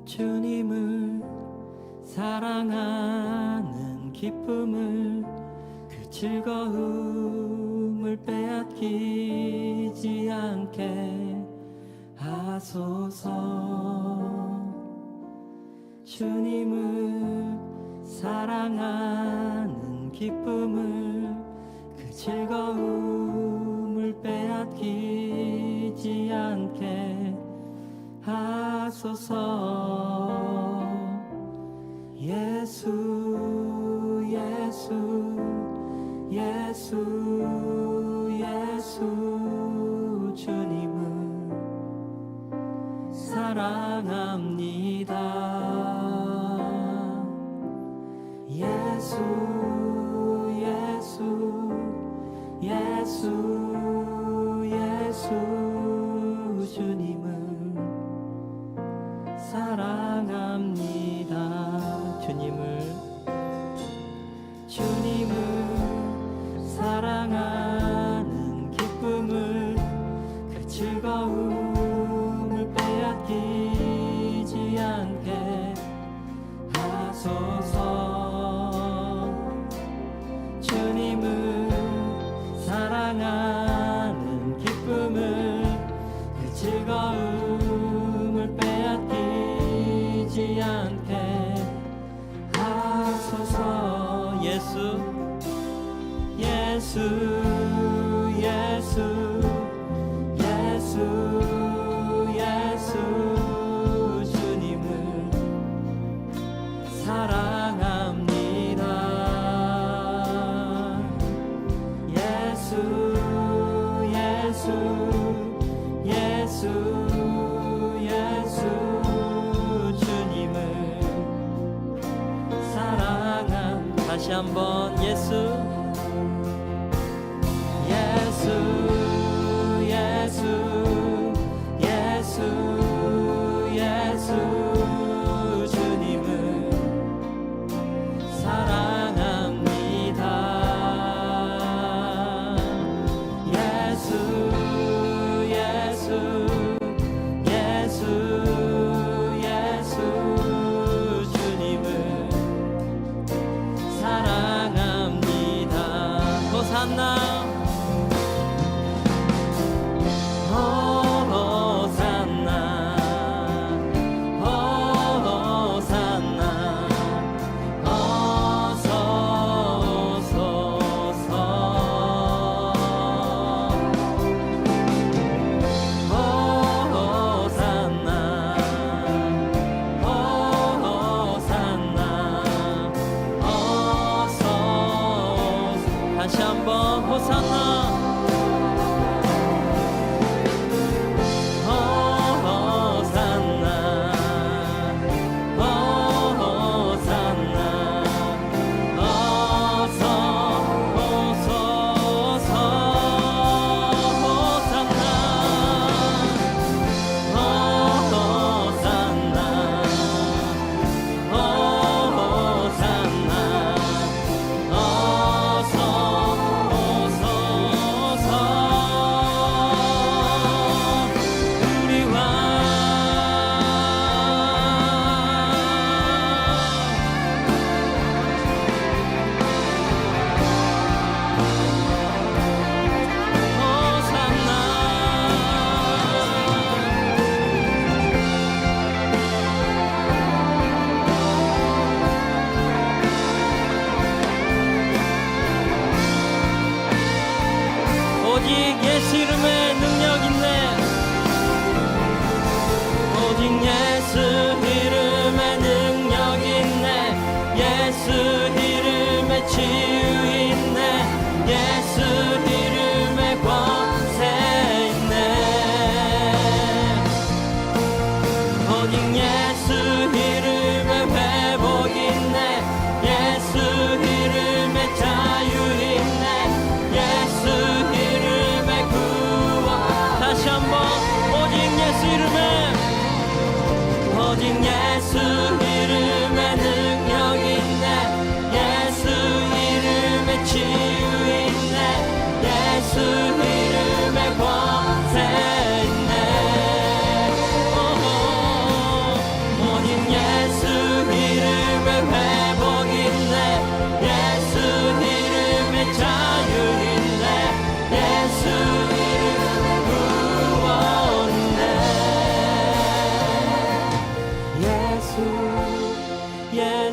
주님을 사랑하는 기쁨을 그 즐거움을 빼앗기지 않게 하소서. 주님을 사랑하는 기쁨을 그 즐거움을 빼앗기지 않게 하소서. 예수 예수 예수 예수 주님을 사랑합니다. 예수 예수 예수 예수 주님을 사랑합니다. 주님을 사랑하는 기쁨을 그 즐거움을 빼앗기지 않게 하소서. 주님을 사랑하는 기쁨을 그 즐거움을 빼앗기지 않게 하소서. 예수 예수 예수 예수 예수 주님을 사랑합니다. 예수 예수 예수 예수 주님을 다시 한번 예수 예수 예수 예수 예수 주님을 사랑합니다. 예수 예수 예수 예수 주님을 사랑합니다. 호산나 호산나 호산나 어서 오소서. 호산나 호산나 어서 다시 한번 호산나 호산나 호산나 어서 오소서. 호산나 호산나 호산나 어서 오소서.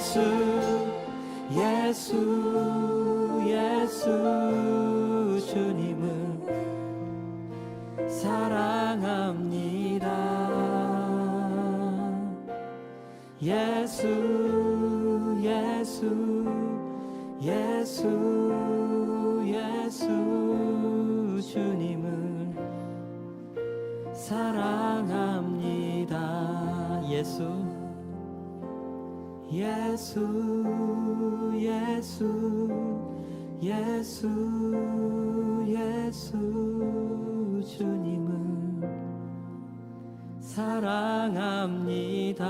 예수 주님을 사랑합니다. 예수 주님을 사랑합니다. 예수 주님을 사랑합니다.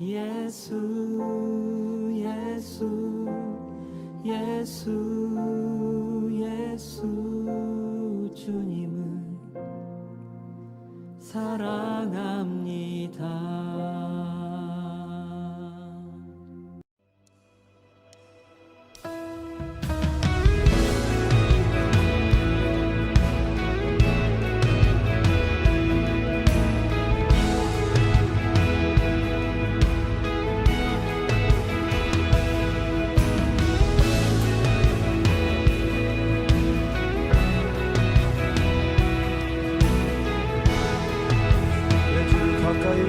예수 주님을 사랑합니다. 내 주를 가까이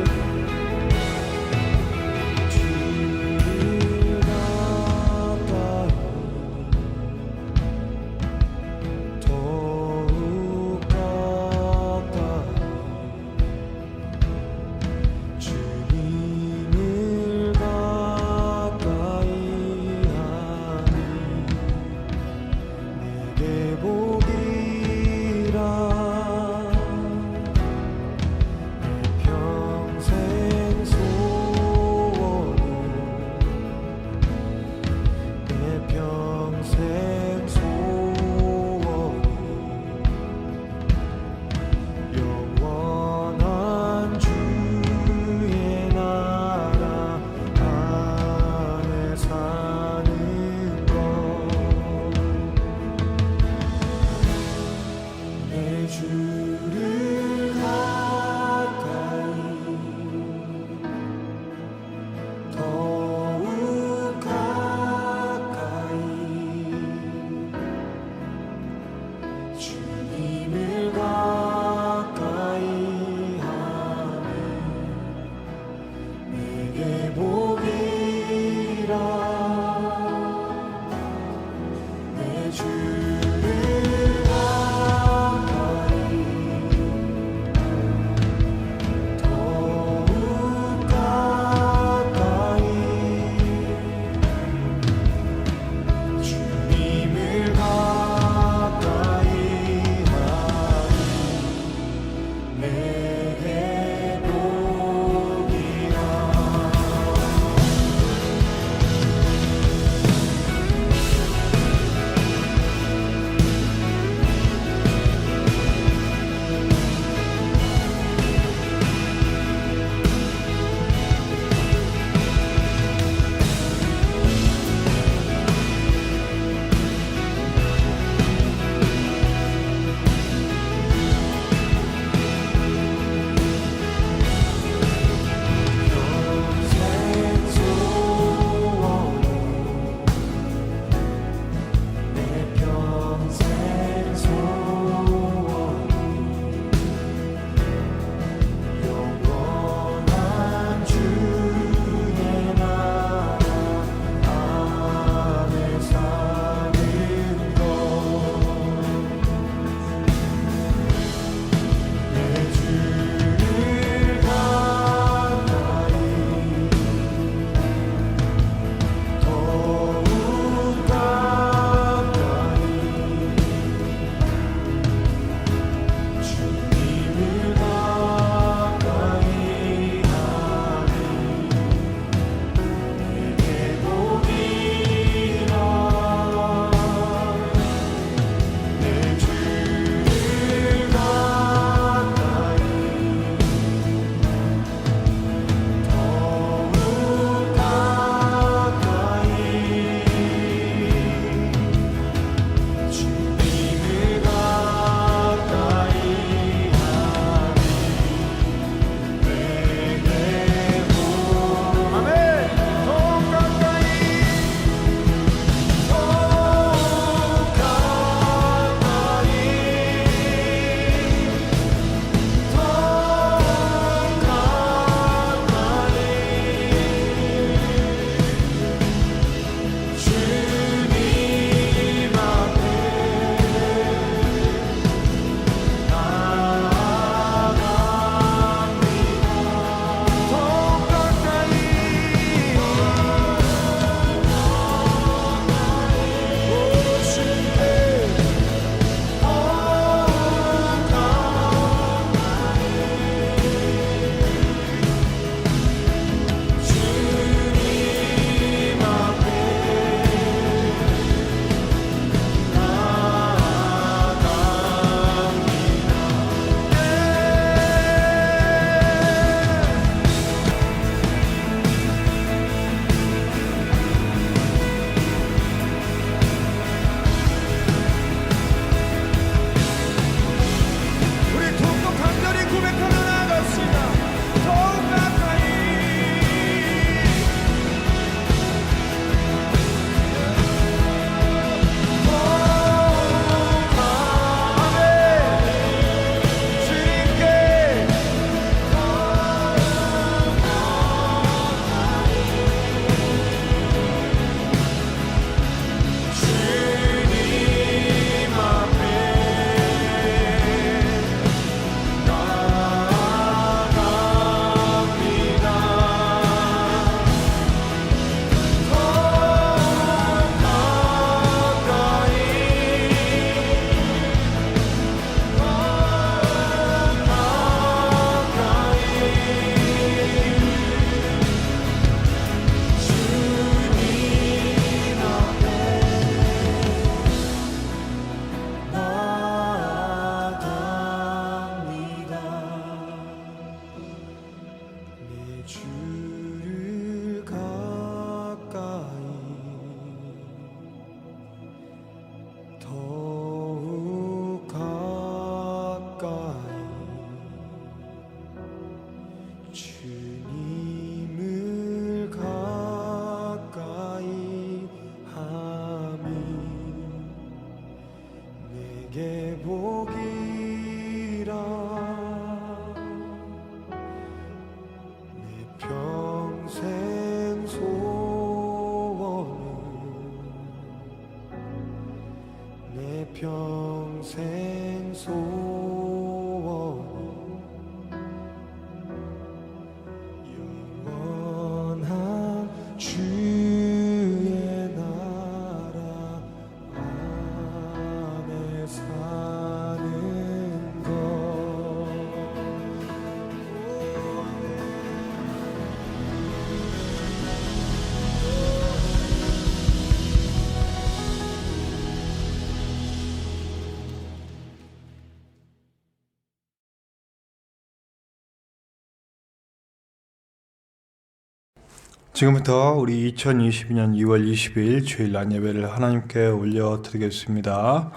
지금부터 우리 2022년 2월 20일 주일 낮 예배를 하나님께 올려드리겠습니다.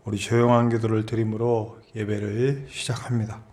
우리 조용한 기도를 드림으로 예배를 시작합니다.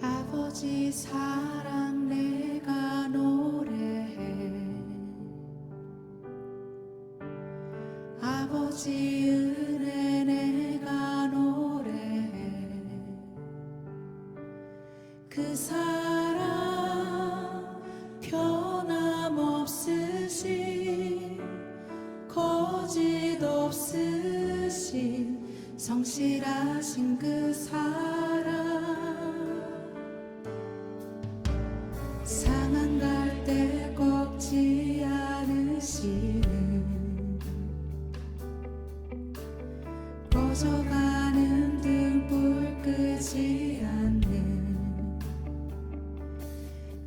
아버지 사랑 내가 노래해 아버지 은혜 내가 노래해 그 사랑 변함없으신 거짓 없으신 성실하신 그 사랑 상한 갈 때 꺾지 않으시는 꺼져가는 등불 끄지 않는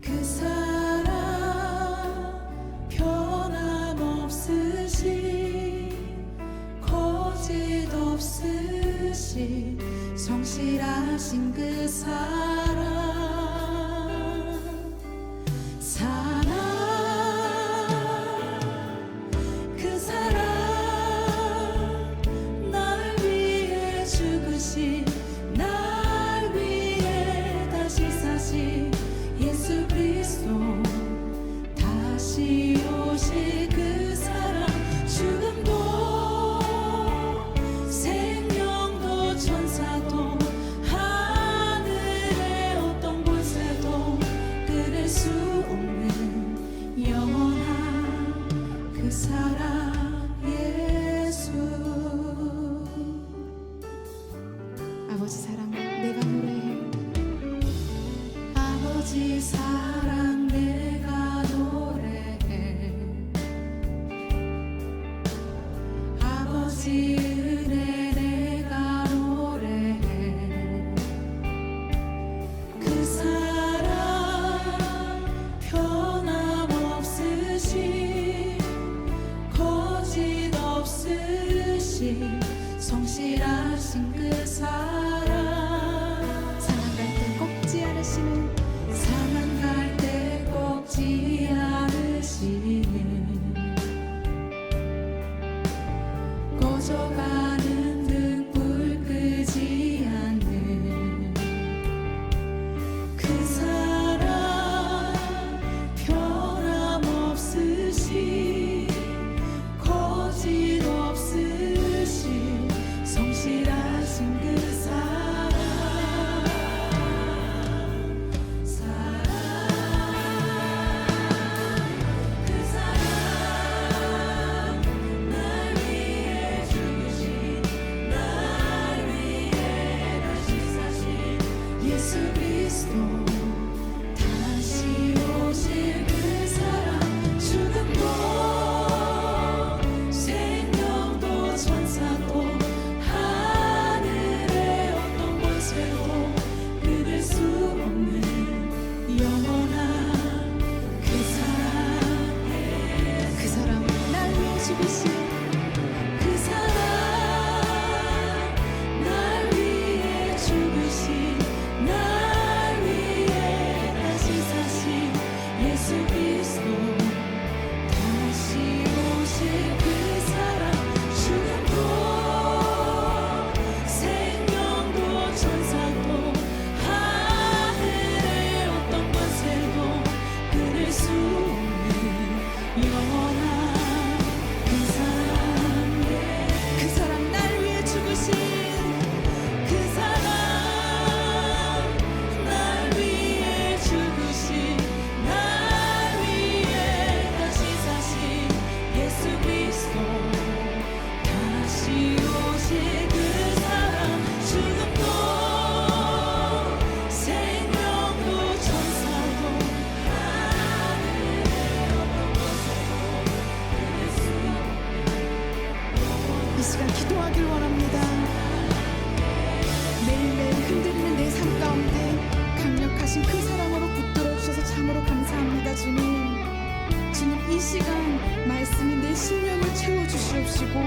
그 사랑 변함없으신 거짓 없으신 성실하신 그 사랑 그 사랑 날 위해 죽으신 날 위해 다시 사신 예수 그리스도 다시 오실 그 사랑 죽음도 생명도 천사도 하늘의 어떤 권세도 끊을 수 없는 영원한 그 사랑 예수 아버지 사랑 내가 노래해 아버지 사랑 내가 노래해 아버지 은혜 내가 노래해 그 사랑 변함없으신 거짓 없으신 성실하신 그 사랑 상한 갈 때 꺾지 않으시는 상한 갈 때 꺾지 않으시는 꺼져가는 등불 끄지 않는 그 사랑 변함없으신 거짓 없으신 성실하신 그 사랑 시간 기도하길 원합니다. 매일매일 흔들리는 내 삶 가운데 강력하신 그 사랑으로 붙들어 주셔서 참으로 감사합니다. 주님 이 시간 말씀이 내 심령을 채워주시옵시고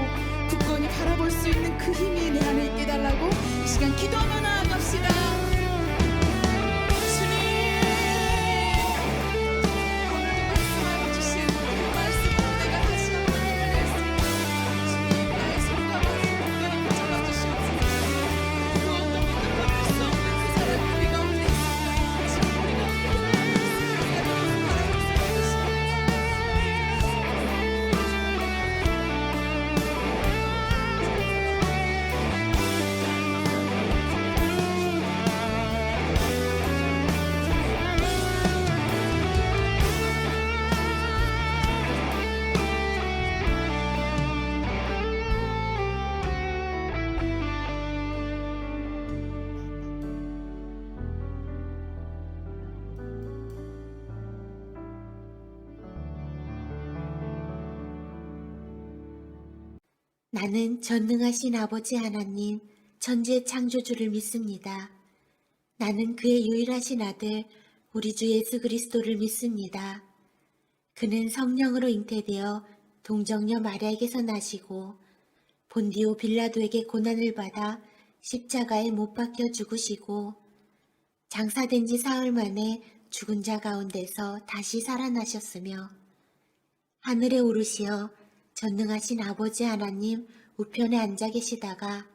굳건히 바라볼 수 있는 그 힘이 내 안에 있게 달라고 이 시간 기도하며 나아갑시다. 나는 전능하신 아버지 하나님, 천지의 창조주를 믿습니다. 나는 그의 유일하신 아들, 우리 주 예수 그리스도를 믿습니다. 그는 성령으로 잉태되어 동정녀 마리아에게서 나시고 본디오 빌라도에게 고난을 받아 십자가에 못 박혀 죽으시고 장사된 지 사흘 만에 죽은 자 가운데서 다시 살아나셨으며 하늘에 오르시어 전능하신 아버지 하나님 우편에 앉아 계시다가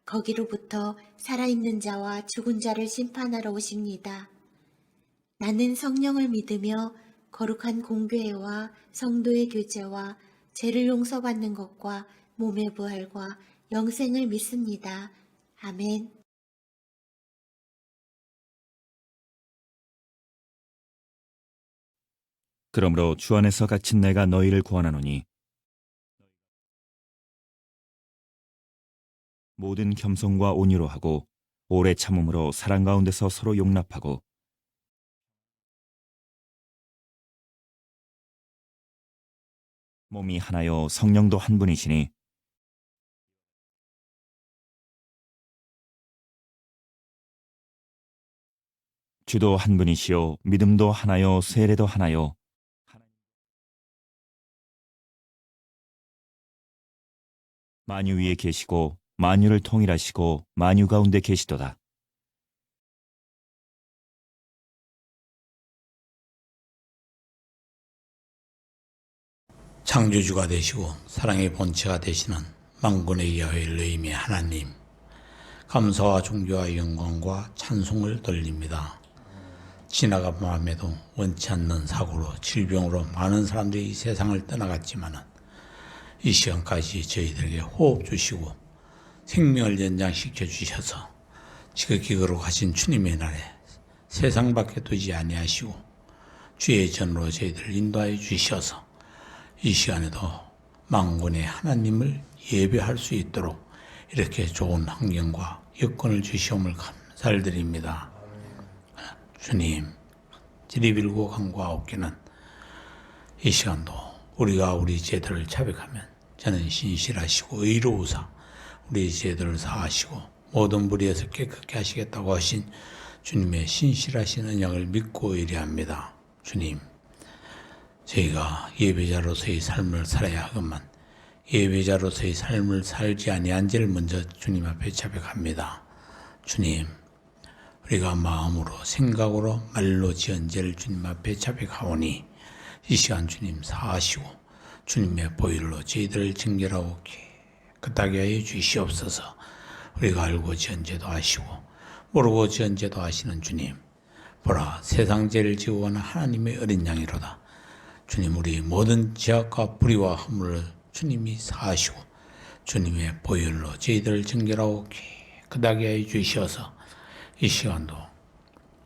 거기로부터 살아있는 자와 죽은 자를 심판하러 오십니다. 나는 성령을 믿으며 거룩한 공교회와 성도의 교제와 죄를 용서받는 것과 몸의 부활과 영생을 믿습니다. 아멘. 그러므로 주 안에서 갇힌 내가 너희를 구원하노니 모든 겸손과 온유로 하고 오래 참음으로 사랑 가운데서 서로 용납하고 몸이 하나요 성령도 한 분이시니 주도 한 분이시요 믿음도 하나요 세례도 하나요 만유 위에 계시고 만유를 통일하시고 만유 가운데 계시도다. 창조주가 되시고 사랑의 본체가 되시는 만군의 여호와 엘로힘의 하나님, 감사와 존귀와 영광과 찬송을 돌립니다. 지나간 밤에도 원치 않는 사고로 질병으로 많은 사람들이 이 세상을 떠나갔지만 이 시간까지 저희들에게 호흡 주시고 생명을 연장시켜 주셔서 지극히 거룩하신 주님의 날에 세상 밖에 두지 아니하시고 주의 전으로 저희들을 인도하여 주셔서 이 시간에도 만군의 하나님을 예배할 수 있도록 이렇게 좋은 환경과 여건을 주시옴을 감사를 드립니다. 주님, 지리빌고 간구하옵기는 이 시간도 우리가 우리 죄들을 자백하면 저는 신실하시고 의로우사 우리 죄들을 사하시고 모든 불의에서 깨끗게 하시겠다고 하신 주님의 신실하신 언약을 믿고 의뢰합니다. 주님, 저희가 예배자로서의 삶을 살아야 하건만 예배자로서의 삶을 살지 아니한지를 먼저 주님 앞에 자백합니다. 주님, 우리가 마음으로 생각으로 말로 지은 죄를 주님 앞에 자백하오니 이 시간 주님 사하시고 주님의 보혈로 저희들을 정결하고 깨끗하게 하여 주시옵소서. 우리가 알고 지은 죄도 아시고 모르고 지은 죄도 아시는 주님, 보라 세상 죄를 지고 가는 하나님의 어린 양이로다. 주님, 우리 모든 죄악과 불의와 허물을 주님이 사하시고 주님의 보혈로 저희들을 정결하고 깨끗하게 하여 주시어서 이 시간도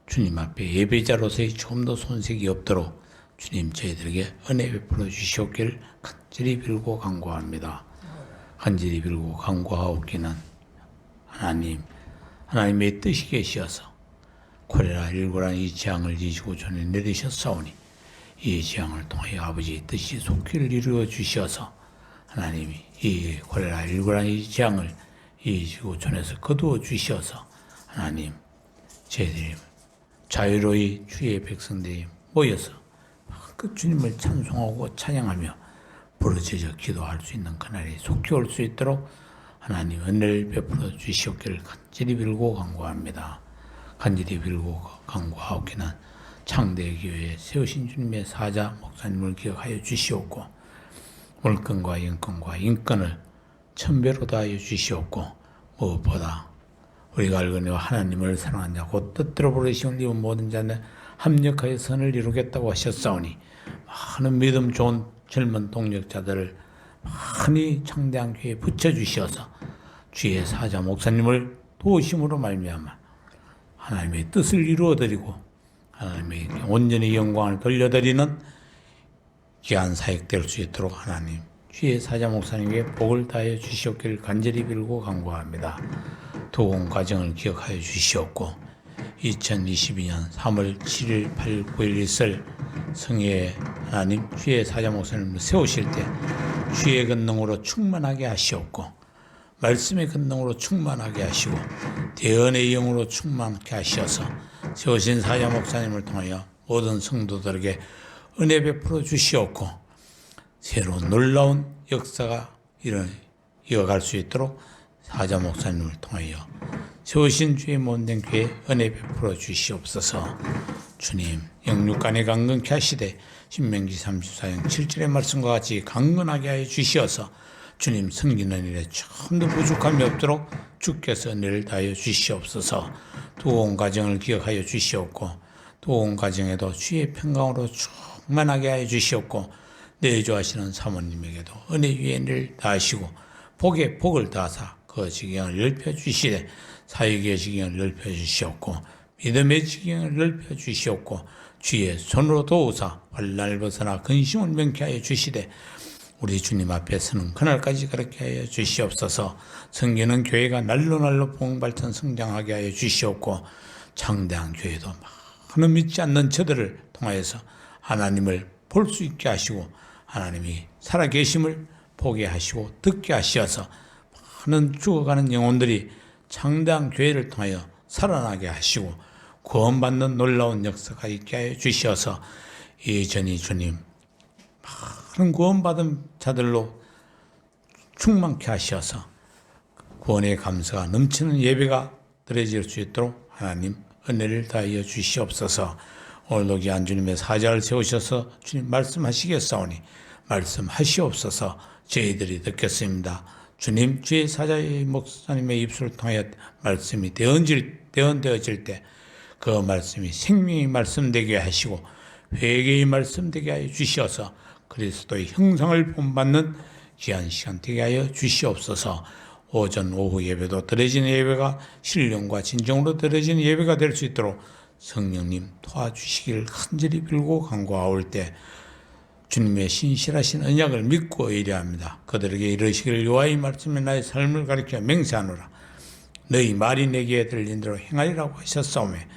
주님 앞에 예배자로서의 조금도 손색이 없도록 주님 저희들에게 은혜 베풀어 주시옵기를 간절히 빌고 간구합니다. 간절히 빌고 간구하옵기는 하나님의 뜻이 계시어서 코레라19라는 이 재앙을 지시고 전에 내리셨사오니 이 재앙을 통해 아버지의 뜻이 속히를 이루어 주시어서 하나님이 이 콜레라19라는 이 재앙을 이 지구촌에서 거두어 주시어서 하나님 저희들이 자유로이 주의 백성들이 모여서 그 주님을 찬송하고 찬양하며 부르짖어 기도할 수 있는 그날이 속히 올 수 있도록 하나님 은혜를 베풀어 주시옵기를 간절히 빌고 간구합니다. 간절히 빌고 간구하옵기는 창대교회에 세우신 주님의 사자 목사님을 기억하여 주시옵고 물건과 영권과 인권을 천배로 다하여 주시옵고 무엇보다 우리가 알거니와 하나님을 사랑한 자 곧 뜻대로 부르시는 이 모든 자는 합력하여 선을 이루겠다고 하셨사오니 많은 믿음 좋은 젊은 동력자들을 많이 창대한 교회에 붙여주시어서 주의 사자 목사님을 도우심으로 말미암아 하나님의 뜻을 이루어드리고 하나님의 온전히 영광을 돌려드리는 귀한 사역 될 수 있도록 하나님 주의 사자 목사님에게 복을 다하여 주시옵기를 간절히 빌고 간구합니다. 도움 과정을 기억하여 주시옵고 2022년 3월 7일, 8일, 9일 있을 성회에 하나님 주의 사자 목사님을 세우실 때 주의 권능으로 충만하게 하시옵고 말씀의 권능으로 충만하게 하시고 대언의 영으로 충만하게 하셔서 세우신 사자 목사님을 통하여 모든 성도들에게 은혜 베풀어 주시옵고 새로운 놀라운 역사가 이어갈 수 있도록 사자 목사님을 통하여 세우신 주의 몸된 교회에 은혜 베풀어 주시옵소서. 주님 영육간에 강건케 하시되 신명기 34장 7절의 말씀과 같이 강건하게 하여 주시어서 주님 섬기는 일에 처음도 부족함이 없도록 주께서 은혜를 다하여 주시옵소서. 두온 가정을 기억하여 주시옵고 두온 가정에도 주의 평강으로 충만하게 하여 주시옵고 내조하시는 사모님에게도 은혜 위에 은혜를 다하시고 복에 복을 다하사 그 지경을 넓혀 주시되 사역의 지경을 넓혀 주시옵고 믿음의 지경을 넓혀 주시옵고 주의 손으로 도우사 환난을 벗어나 근심을 명케 하여 주시되 우리 주님 앞에 서는 그날까지 그렇게 하여 주시옵소서. 성기는 교회가 날로 봉발전 성장하게 하여 주시옵고 창대한 교회도 많은 믿지 않는 저들을 통하여서 하나님을 볼 수 있게 하시고 하나님이 살아계심을 보게 하시고 듣게 하시어서 많은 죽어가는 영혼들이 창대한 교회를 통하여 살아나게 하시고 구원받는 놀라운 역사가 있게 하여 주시어서 여전히 주님 많은 구원받은 자들로 충만케 하셔서 구원의 감사가 넘치는 예배가 드려질 수 있도록 하나님 은혜를 다하여 주시옵소서. 오늘도 귀한 주님의 사자를 세우셔서 주님 말씀하시겠사오니 말씀하시옵소서. 저희들이 듣겠습니다. 주님 주의 사자의 목사님의 입술을 통하여 말씀이 대언되어질 때 그 말씀이 생명의 말씀 되게 하시고 회개의 말씀 되게 하여 주시어서 그리스도의 형상을 본받는 귀한 시간 되게 하여 주시옵소서. 오전 오후 예배도 드려지는 예배가 신령과 진정으로 드려지는 예배가 될 수 있도록 성령님 도와주시기를 간절히 빌고 간구하올 때 주님의 신실하신 언약을 믿고 의뢰합니다. 그들에게 이르시기를 여호와의 말씀에 나의 삶을 가리켜 맹세하노라. 너희 말이 내게 들린 대로 행하리라고 하셨사오매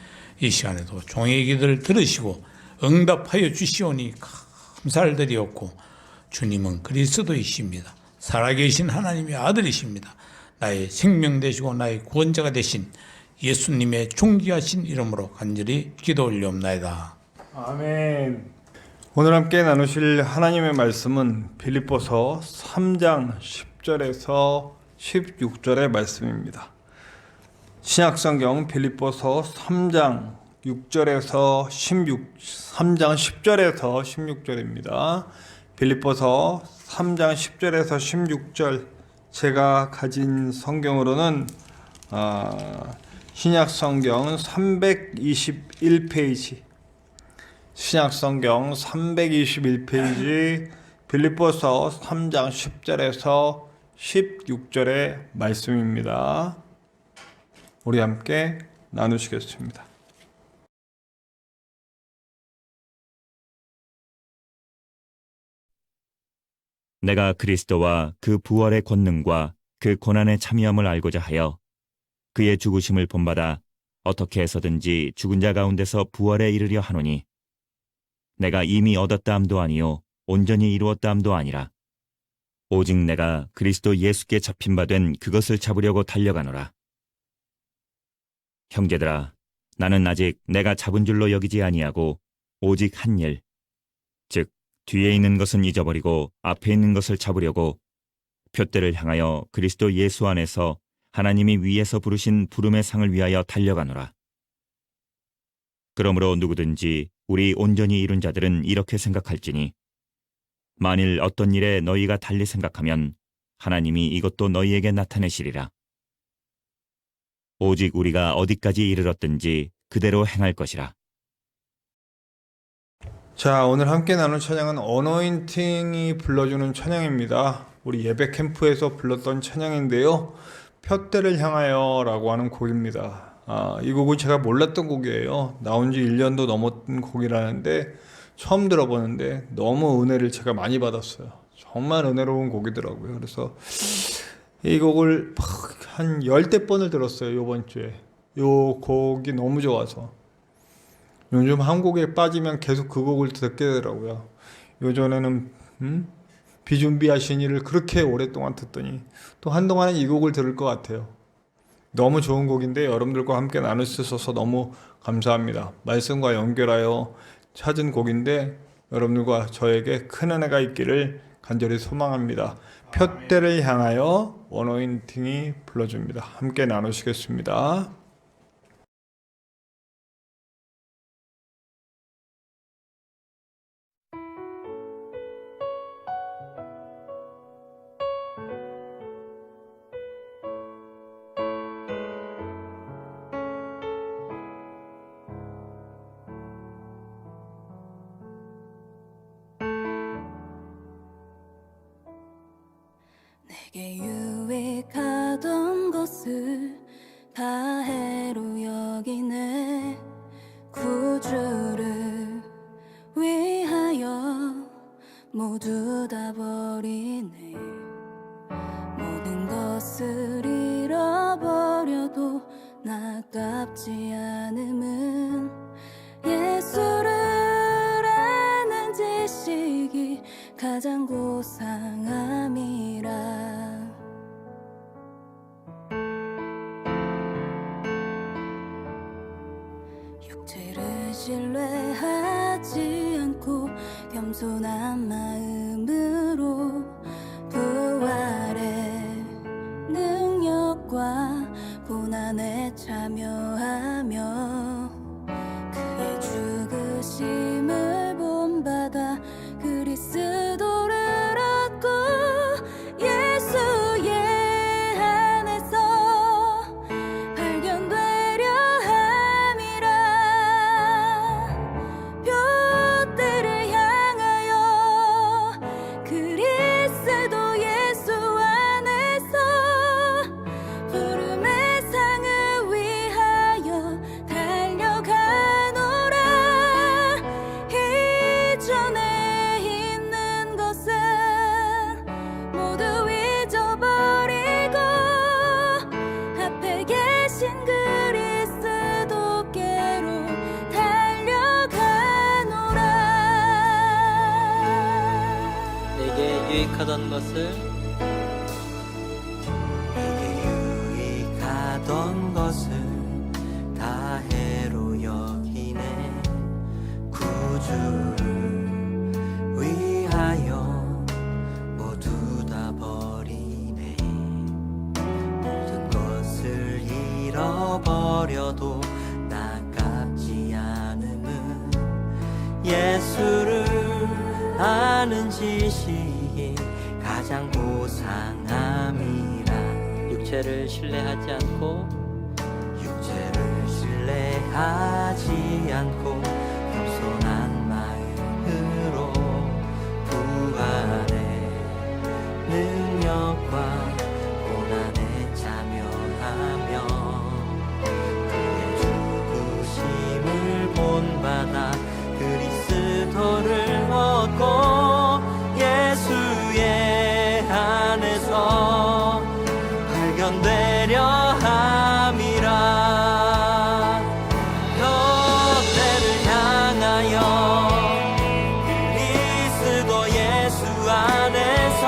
이 시간에도 종의 기도를 들으시고 응답하여 주시오니 감사를 드리옵고 주님은 그리스도이십니다. 살아계신 하나님의 아들이십니다. 나의 생명 되시고 나의 구원자가 되신 예수님의 존귀하신 이름으로 간절히 기도 올리옵나이다. 아멘. 오늘 함께 나누실 하나님의 말씀은 빌립보서 3장 10절에서 16절의 말씀입니다. 신약성경 빌립보서 3장 6절에서 3장 10절에서 16절입니다. 빌립보서 3장 10절에서 16절 제가 가진 성경으로는 신약성경 321페이지 신약성경 321페이지 빌립보서 3장 10절에서 16절의 말씀입니다. 우리 함께 나누시겠습니다. 내가 그리스도와 그 부활의 권능과 그 고난의 참여함을 알고자 하여 그의 죽으심을 본받아 어떻게 해서든지 죽은 자 가운데서 부활에 이르려 하노니 내가 이미 얻었다함도 아니요 온전히 이루었다함도 아니라 오직 내가 그리스도 예수께 잡힌 바 된 그것을 잡으려고 달려가노라. 형제들아, 나는 아직 내가 잡은 줄로 여기지 아니하고 오직 한 일, 즉 뒤에 있는 것은 잊어버리고 앞에 있는 것을 잡으려고 표대를 향하여 그리스도 예수 안에서 하나님이 위에서 부르신 부름의 상을 위하여 달려가노라. 그러므로 누구든지 우리 온전히 이룬 자들은 이렇게 생각할지니 만일 어떤 일에 너희가 달리 생각하면 하나님이 이것도 너희에게 나타내시리라. 오직 우리가 어디까지 이르렀든지 그대로 행할 것이라. 자, 오늘 함께 나눌 찬양은 어노인팅이 불러주는 찬양입니다. 우리 예배 캠프에서 불렀던 찬양인데요. 푯대를 향하여 라고 하는 곡입니다. 이 곡은 제가 몰랐던 곡이에요. 나온 지 1년도 넘었던 곡이라는데 처음 들어보는데 너무 은혜를 제가 많이 받았어요. 정말 은혜로운 곡이더라고요. 그래서 이 곡을 한 10대 번을 들었어요. 이번 주에. 이 곡이 너무 좋아서. 요즘 한 곡에 빠지면 계속 그 곡을 듣게 되더라고요. 요전에는 비준비하신 일을 그렇게 오랫동안 듣더니 또 한동안은 이 곡을 들을 것 같아요. 너무 좋은 곡인데 여러분들과 함께 나눌 수 있어서 너무 감사합니다. 말씀과 연결하여 찾은 곡인데 여러분들과 저에게 큰 은혜가 있기를 간절히 소망합니다. 푯대를 향하여 어노인팅이 불러줍니다. 함께 나누시겠습니다. 내게 유익하던 것을 다 해로 여기네. 구주를 위하여 모두 다 버리네. 모든 것을 잃어버려도 나깝지 않음은 예수를 아는 지식이 가장 고상함이라. 육체를 신뢰하지 않고 겸손한 마음으로 부활의 능력과 고난에 참여하며 그의 죽으심을 본받아 그리스도를 얻고 예수의 안에서 발견되려 함이라. 푯대를 향하여 그리스도 예수 안에서 부름의 상을 위하여 달려가노라. 이전에 있는 것은 모두 잊어버리고 앞에 계신 그리스도께로 달려가노라. 내게 유익하던 것을 다 해로 여기네. 구주를 위하여 모두 다 버리네. 모든 것을 잃어버려도 나깝지 않음은 예수를 아는 지식이 가장 고상함이라. 육체를 신뢰하지 않고 겸손한 마음으로 부활의 능력과 고난에 참여하며 그의 죽으심을 본받아 그리스도를 얻고 예수의 안에서 발견되려 함이라. 푯대를 향하여 그리스도 예수 안에서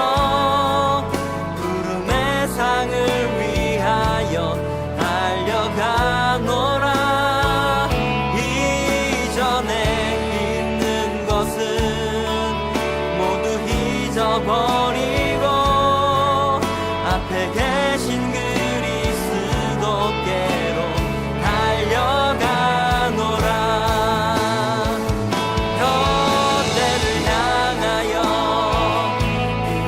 앞에 계신 그리스도께로 달려가노라. 푯대를 향하여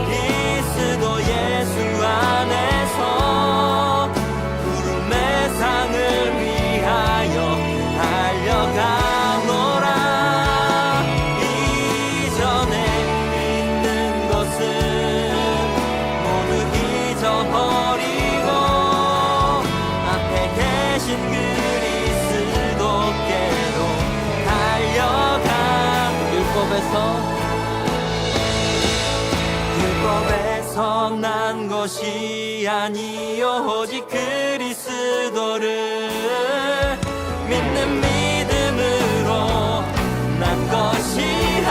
그리스도 예수 안에서 구름의 상을 위하여 달려가노라. 이전에 있는 것은 모두 잊어버리고 앞에 계신 그리스도께로 달려가. 율법에서 난 것이 아니요 오직 그리스도를 믿는 믿음으로 난 것이라.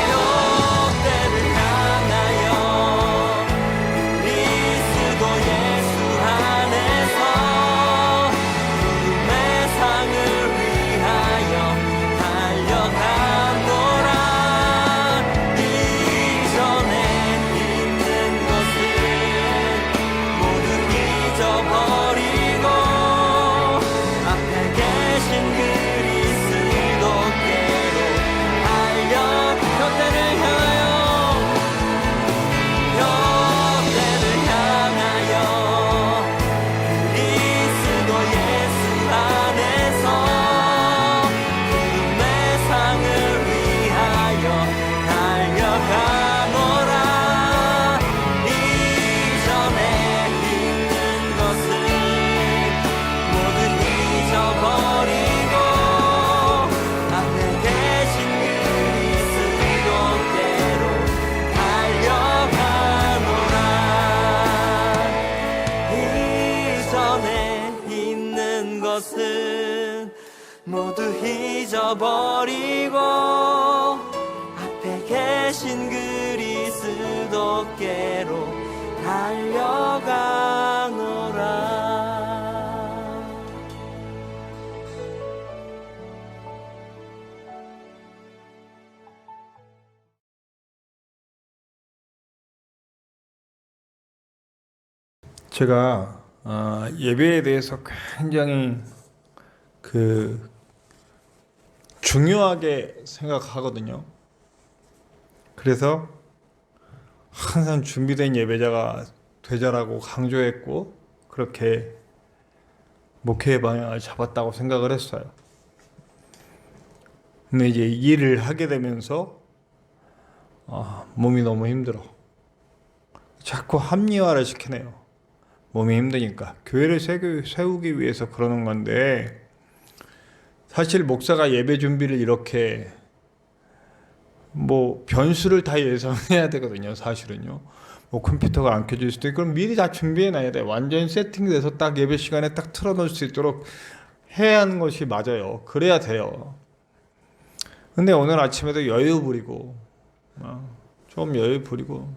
푯대를 향하여 그리스도 예수 안에서 구름의 상을 위하여 달려가노라. 이전에 있는 것은 모두 잊어버리고 앞에 계신 그리스도께로 달려. 푯대를 향하여 그리스도 예수 안에서 구름의 상을 위하여 달려가노라. 이전에 있는 것은 모두 잊어버리고 앞에 계신 그리스도께로 달려가노라. 이전에 있는 것은 모두 잊어버리고 앞에 계신 그리스도께로 달려가노라. 제가 예배에 대해서 굉장히 중요하게 생각하거든요. 그래서 항상 준비된 예배자가 되자라고 강조했고 그렇게 목회의 방향을 잡았다고 생각을 했어요. 근데 이제 이 일을 하게 되면서 몸이 너무 힘들어. 자꾸 합리화를 시키네요. 몸이 힘드니까. 교회를 세우기 위해서 그러는 건데 사실 목사가 예배 준비를 이렇게 변수를 다 예상해야 되거든요. 사실은요. 컴퓨터가 안 켜질 수도 있고 그럼 미리 다 준비해놔야 돼. 완전 세팅돼서 딱 예배 시간에 딱 틀어놓을 수 있도록 해야 하는 것이 맞아요. 그래야 돼요. 근데 오늘 아침에도 여유 부리고 좀 여유 부리고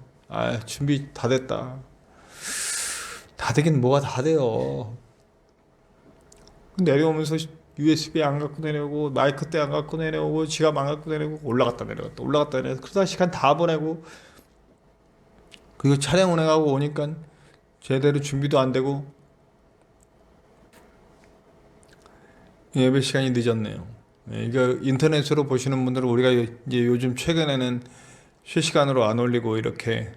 준비 다 됐다. 다 되긴 뭐가 다 돼요. 내려오면서 USB 안 갖고 내려오고 마이크 대 안 갖고 내려오고 지갑 안 갖고 내려오고 올라갔다 내려갔다 그러다 시간 다 보내고 그리고 차량 운행하고 오니까 제대로 준비도 안 되고 예배 시간이 늦었네요. 이거 인터넷으로 보시는 분들은 우리가 이제 요즘 최근에는 실시간으로 안 올리고 이렇게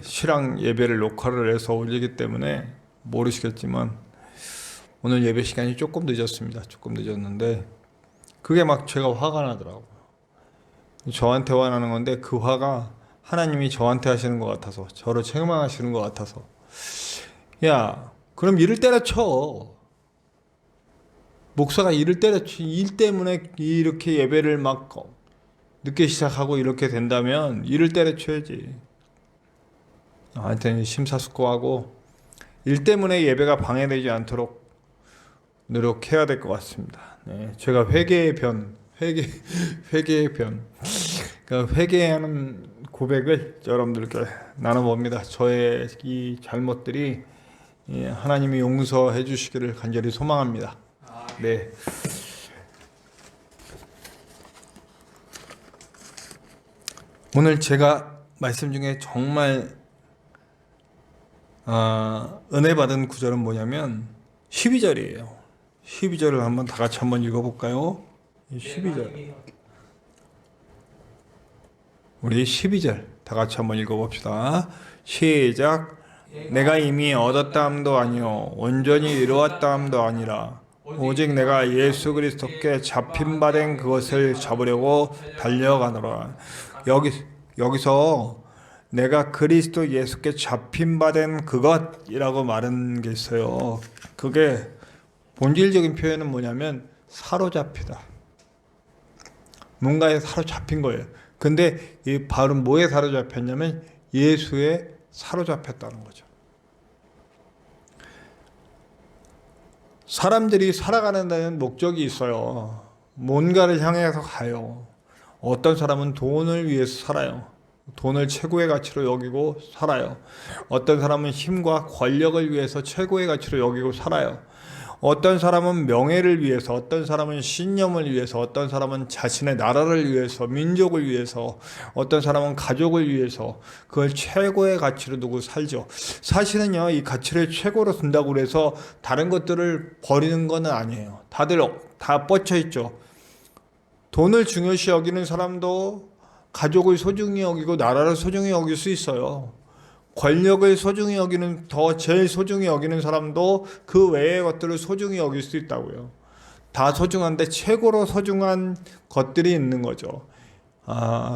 실황 예배를 녹화를 해서 올리기 때문에 모르시겠지만 오늘 예배 시간이 조금 늦었습니다. 조금 늦었는데 그게 막 제가 화가 나더라고요. 저한테 화나는 건데 그 화가 하나님이 저한테 하시는 것 같아서 저를 책망하시는 것 같아서 야 그럼 일을 때려쳐. 목사가 일을 때려치. 일 때문에 이렇게 예배를 막 늦게 시작하고 이렇게 된다면 일을 때려쳐야지. 하여튼 심사숙고하고 일 때문에 예배가 방해되지 않도록 노력해야 될 것 같습니다. 제가 회개의 변, 그러니까 회개하는 고백을 여러분들께 나눠봅니다. 저의 이 잘못들이 하나님이 용서해 주시기를 간절히 소망합니다. 네. 오늘 제가 말씀 중에 정말 은혜 받은 구절은 뭐냐면 12절이에요. 12절을 한번 다 같이 한번 읽어볼까요? 12절. 우리 12절 다 같이 한번 읽어봅시다. 시작. 내가 이미 얻었다 함도 아니요 온전히 이루었다 함도 아니라 오직 내가 예수 그리스도께 잡힌 바 된 그것을 잡으려고 달려가노라. 여기서 내가 그리스도 예수께 잡힌 바 된 그것이라고 말한 게 있어요. 그게 본질적인 표현은 뭐냐면 사로잡히다. 뭔가에 사로잡힌 거예요. 근데 이 바울은 뭐에 사로잡혔냐면 예수에 사로잡혔다는 거죠. 사람들이 살아가는 데는 목적이 있어요. 뭔가를 향해서 가요. 어떤 사람은 돈을 위해서 살아요. 돈을 최고의 가치로 여기고 살아요. 어떤 사람은 힘과 권력을 위해서 최고의 가치로 여기고 살아요. 어떤 사람은 명예를 위해서, 어떤 사람은 신념을 위해서, 어떤 사람은 자신의 나라를 위해서, 민족을 위해서, 어떤 사람은 가족을 위해서 그걸 최고의 가치로 두고 살죠. 사실은요, 이 가치를 최고로 둔다고 해서 다른 것들을 버리는 건 아니에요. 다들 다 뻗쳐 있죠. 돈을 중요시 여기는 사람도 가족을 소중히 여기고 나라를 소중히 여길 수 있어요. 권력을 소중히 여기는 제일 소중히 여기는 사람도 그 외의 것들을 소중히 여길 수 있다고요. 다 소중한데 최고로 소중한 것들이 있는 거죠.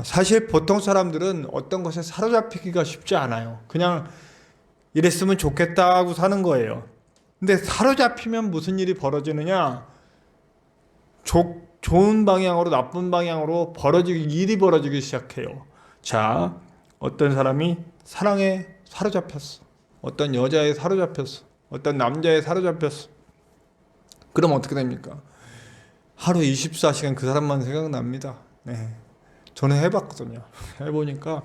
사실 보통 사람들은 어떤 것에 사로잡히기가 쉽지 않아요. 그냥 이랬으면 좋겠다 하고 사는 거예요. 근데 사로잡히면 무슨 일이 벌어지느냐? 좋은 방향으로 나쁜 방향으로 일이 벌어지기 시작해요. 자, 어떤 사람이 사랑에 사로잡혔어. 어떤 여자에 사로잡혔어. 어떤 남자에 사로잡혔어. 그럼 어떻게 됩니까? 하루 24시간 그 사람만 생각납니다. 네. 저는 해봤거든요. 해보니까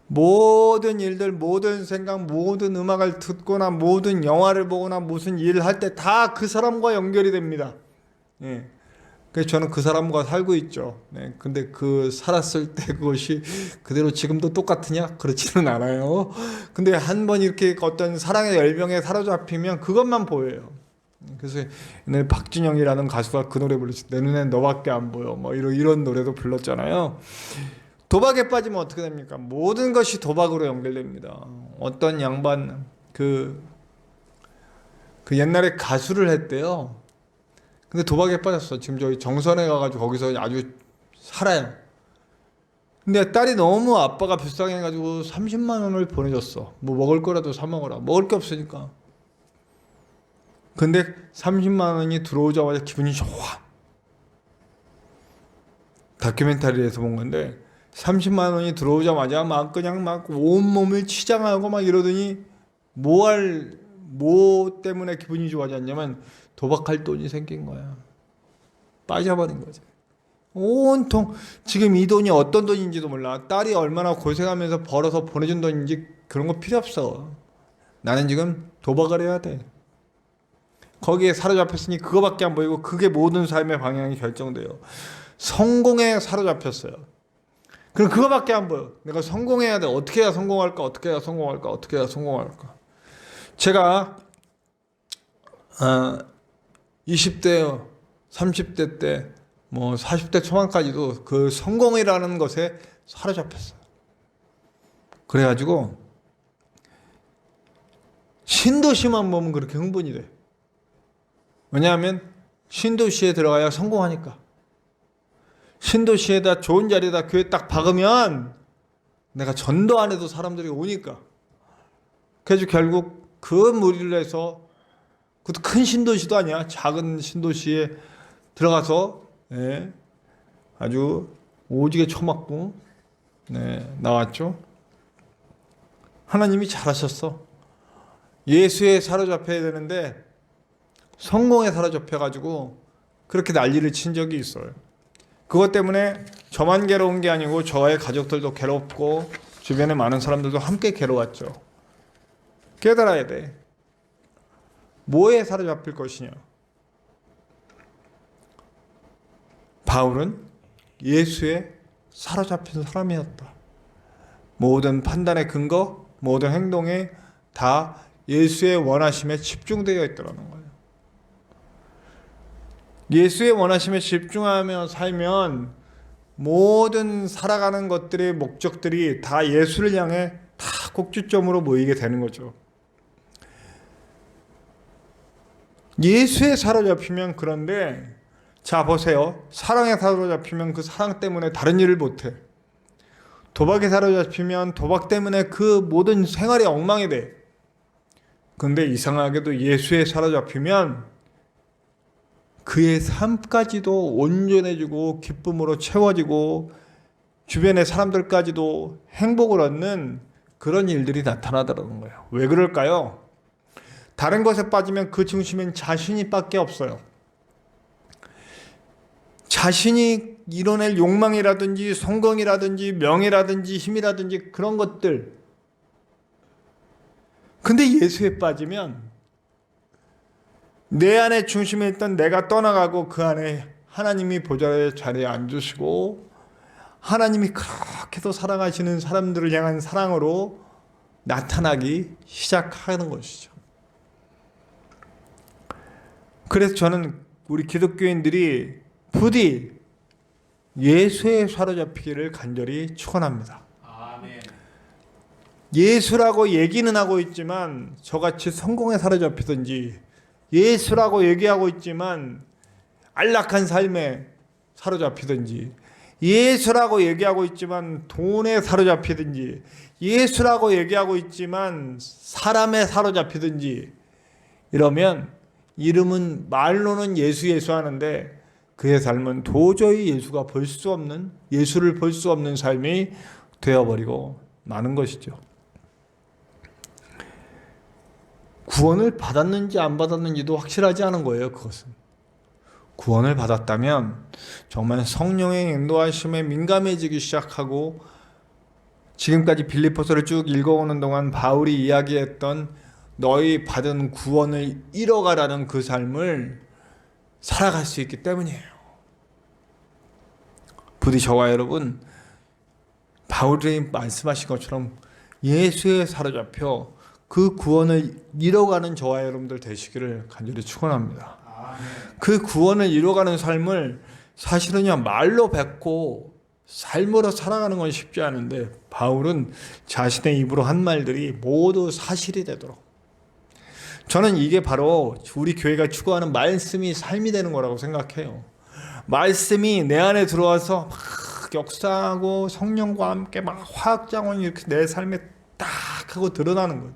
모든 일들, 모든 생각, 모든 음악을 듣거나 모든 영화를 보거나 무슨 일을 할 때 다 그 사람과 연결이 됩니다. 네. 그래서 저는 그 사람과 살고 있죠. 네. 근데 살았을 때 그것이 그대로 지금도 똑같으냐? 그렇지는 않아요. 근데 한번 이렇게 어떤 사랑의 열병에 사로잡히면 그것만 보여요. 그래서 옛날에 박진영이라는 가수가 그 노래 불렀어요. 내 눈엔 너밖에 안 보여. 뭐 이런 노래도 불렀잖아요. 도박에 빠지면 어떻게 됩니까? 모든 것이 도박으로 연결됩니다. 어떤 양반 그 옛날에 가수를 했대요. 근데 도박에 빠졌어. 지금 저희 정선에 가가지고 거기서 아주 살아요. 근데 딸이 너무 아빠가 불쌍해 가지고 30만 원을 보내줬어. 뭐 먹을 거라도 사 먹어라. 먹을 게 없으니까. 근데 30만 원이 들어오자마자 기분이 좋아. 다큐멘터리에서 본 건데 30만 원이 들어오자마자 그냥 온몸을 치장하고 이러더니 뭐 때문에 기분이 좋아졌냐면 도박할 돈이 생긴 거야. 빠져버린 거지. 온통 지금 이 돈이 어떤 돈인지도 몰라. 딸이 얼마나 고생하면서 벌어서 보내준 돈인지 그런 거 필요 없어. 나는 지금 도박을 해야 돼. 거기에 사로잡혔으니 그거밖에 안 보이고 그게 모든 삶의 방향이 결정돼요. 성공에 사로잡혔어요. 그럼 그거밖에 안 보여. 내가 성공해야 돼. 어떻게 해야 성공할까? 어떻게 해야 성공할까? 어떻게 해야 성공할까? 제가 20대, 30대 때, 40대 초반까지도 그 성공이라는 것에 사로잡혔어요. 그래가지고 신도시만 보면 그렇게 흥분이 돼. 왜냐하면 신도시에 들어가야 성공하니까. 신도시에다 좋은 자리에다 교회 딱 박으면 내가 전도 안 해도 사람들이 오니까. 그래서 결국 그 무리를 해서 그것도 큰 신도시도 아니야. 작은 신도시에 들어가서 아주 오지게 쳐맞고 나왔죠. 하나님이 잘하셨어. 예수에 사로잡혀야 되는데 성공에 사로잡혀가지고 그렇게 난리를 친 적이 있어요. 그것 때문에 저만 괴로운 게 아니고 저의 가족들도 괴롭고 주변에 많은 사람들도 함께 괴로웠죠. 깨달아야 돼. 뭐에 사로잡힐 것이냐? 바울은 예수에 사로잡힌 사람이었다. 모든 판단의 근거, 모든 행동에 다 예수의 원하심에 집중되어 있더라는 거예요. 예수의 원하심에 집중하며 살면 모든 살아가는 것들의 목적들이 다 예수를 향해 다 꼭지점으로 모이게 되는 거죠. 예수에 사로잡히면, 그런데 자 보세요. 사랑에 사로잡히면 그 사랑 때문에 다른 일을 못해. 도박에 사로잡히면 도박 때문에 그 모든 생활이 엉망이 돼. 근데 이상하게도 예수에 사로잡히면 그의 삶까지도 온전해지고 기쁨으로 채워지고 주변의 사람들까지도 행복을 얻는 그런 일들이 나타나더라는 거예요. 왜 그럴까요? 다른 것에 빠지면 그 중심엔 자신이 밖에 없어요. 자신이 이뤄낼 욕망이라든지 성공이라든지 명예라든지 힘이라든지 그런 것들. 근데 예수에 빠지면 내 안에 중심에 있던 내가 떠나가고 그 안에 하나님이 보좌의 자리에 앉으시고 하나님이 그렇게도 사랑하시는 사람들을 향한 사랑으로 나타나기 시작하는 것이죠. 그래서 저는 우리 기독교인들이 부디 예수에 사로잡히기를 간절히 축원합니다. 예수라고 얘기는 하고 있지만 저같이 성공에 사로잡히든지, 예수라고 얘기하고 있지만 안락한 삶에 사로잡히든지, 예수라고 얘기하고 있지만 돈에 사로잡히든지, 예수라고 얘기하고 있지만 사람에 사로잡히든지, 이러면 이름은 말로는 예수 하는데 그의 삶은 도저히 예수가 볼 수 없는, 예수를 볼 수 없는 삶이 되어버리고 마는 것이죠. 구원을 받았는지 안 받았는지도 확실하지 않은 거예요. 그것은 구원을 받았다면 정말 성령의 인도하심에 민감해지기 시작하고, 지금까지 빌립보서를 쭉 읽어오는 동안 바울이 이야기했던 너희 받은 구원을 이뤄가라는 그 삶을 살아갈 수 있기 때문이에요. 부디 저와 여러분 바울이 말씀하신 것처럼 예수에 사로잡혀 그 구원을 이뤄가는 저와 여러분들 되시기를 간절히 축원합니다. 그 구원을 이뤄가는 삶을 사실은요 말로 뱉고 삶으로 살아가는 건 쉽지 않은데, 바울은 자신의 입으로 한 말들이 모두 사실이 되도록, 저는 이게 바로 우리 교회가 추구하는 말씀이 삶이 되는 거라고 생각해요. 말씀이 내 안에 들어와서 막 역사하고 성령과 함께 막 화학작용이 이렇게 내 삶에 딱 하고 드러나는 거예요.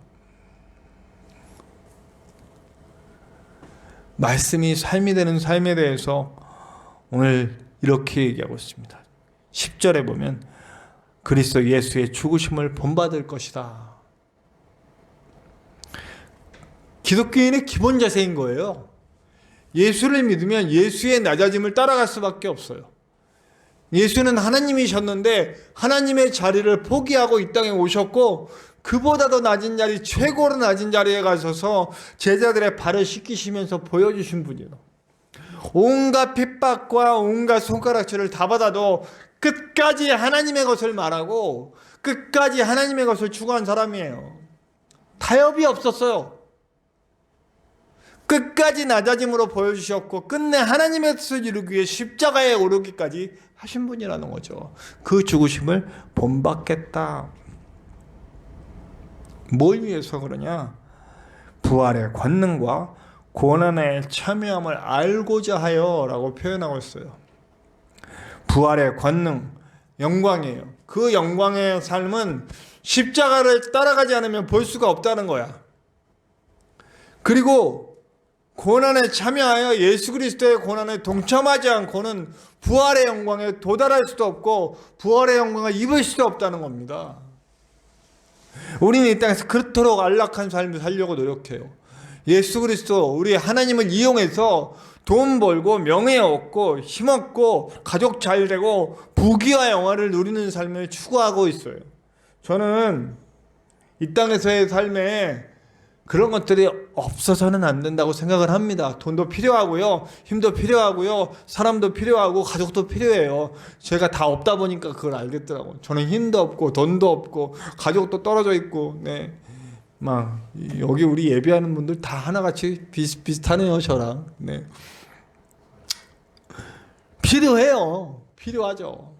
말씀이 삶이 되는 삶에 대해서 오늘 이렇게 얘기하고 있습니다. 10절에 보면 그리스도 예수의 죽으심을 본받을 것이다. 기독교인의 기본 자세인 거예요. 예수를 믿으면 예수의 낮아짐을 따라갈 수밖에 없어요. 예수는 하나님이셨는데 하나님의 자리를 포기하고 이 땅에 오셨고, 그보다 더 낮은 자리, 최고로 낮은 자리에 가셔서 제자들의 발을 씻기시면서 보여주신 분이에요. 온갖 핍박과 온갖 손가락질을 다 받아도 끝까지 하나님의 것을 말하고 끝까지 하나님의 것을 추구한 사람이에요. 타협이 없었어요. 끝까지 낮아짐으로 보여주셨고 끝내 하나님의 뜻을 이루기 위해 십자가에 오르기까지 하신 분이라는 거죠. 그 죽으심을 본받겠다. 뭘 위해서 그러냐? 부활의 권능과 고난의 참여함을 알고자 하여 라고 표현하고 있어요. 부활의 권능, 영광이에요. 그 영광의 삶은 십자가를 따라가지 않으면 볼 수가 없다는 거야. 그리고 고난에 참여하여 예수 그리스도의 고난에 동참하지 않고는 부활의 영광에 도달할 수도 없고 부활의 영광을 입을 수도 없다는 겁니다. 우리는 이 땅에서 그토록 안락한 삶을 살려고 노력해요. 예수 그리스도, 우리 하나님을 이용해서 돈 벌고 명예 얻고 힘 얻고 가족 잘 되고 부귀와 영화를 누리는 삶을 추구하고 있어요. 저는 이 땅에서의 삶에 그런 것들이 없어서는 안 된다고 생각을 합니다. 돈도 필요하고요, 힘도 필요하고요, 사람도 필요하고 가족도 필요해요. 제가 다 없다 보니까 그걸 알겠더라고요. 저는 힘도 없고 돈도 없고 가족도 떨어져 있고, 네, 막 여기 우리 예배하는 분들 다 하나같이 비슷비슷하네요, 저랑. 네, 필요해요. 필요하죠.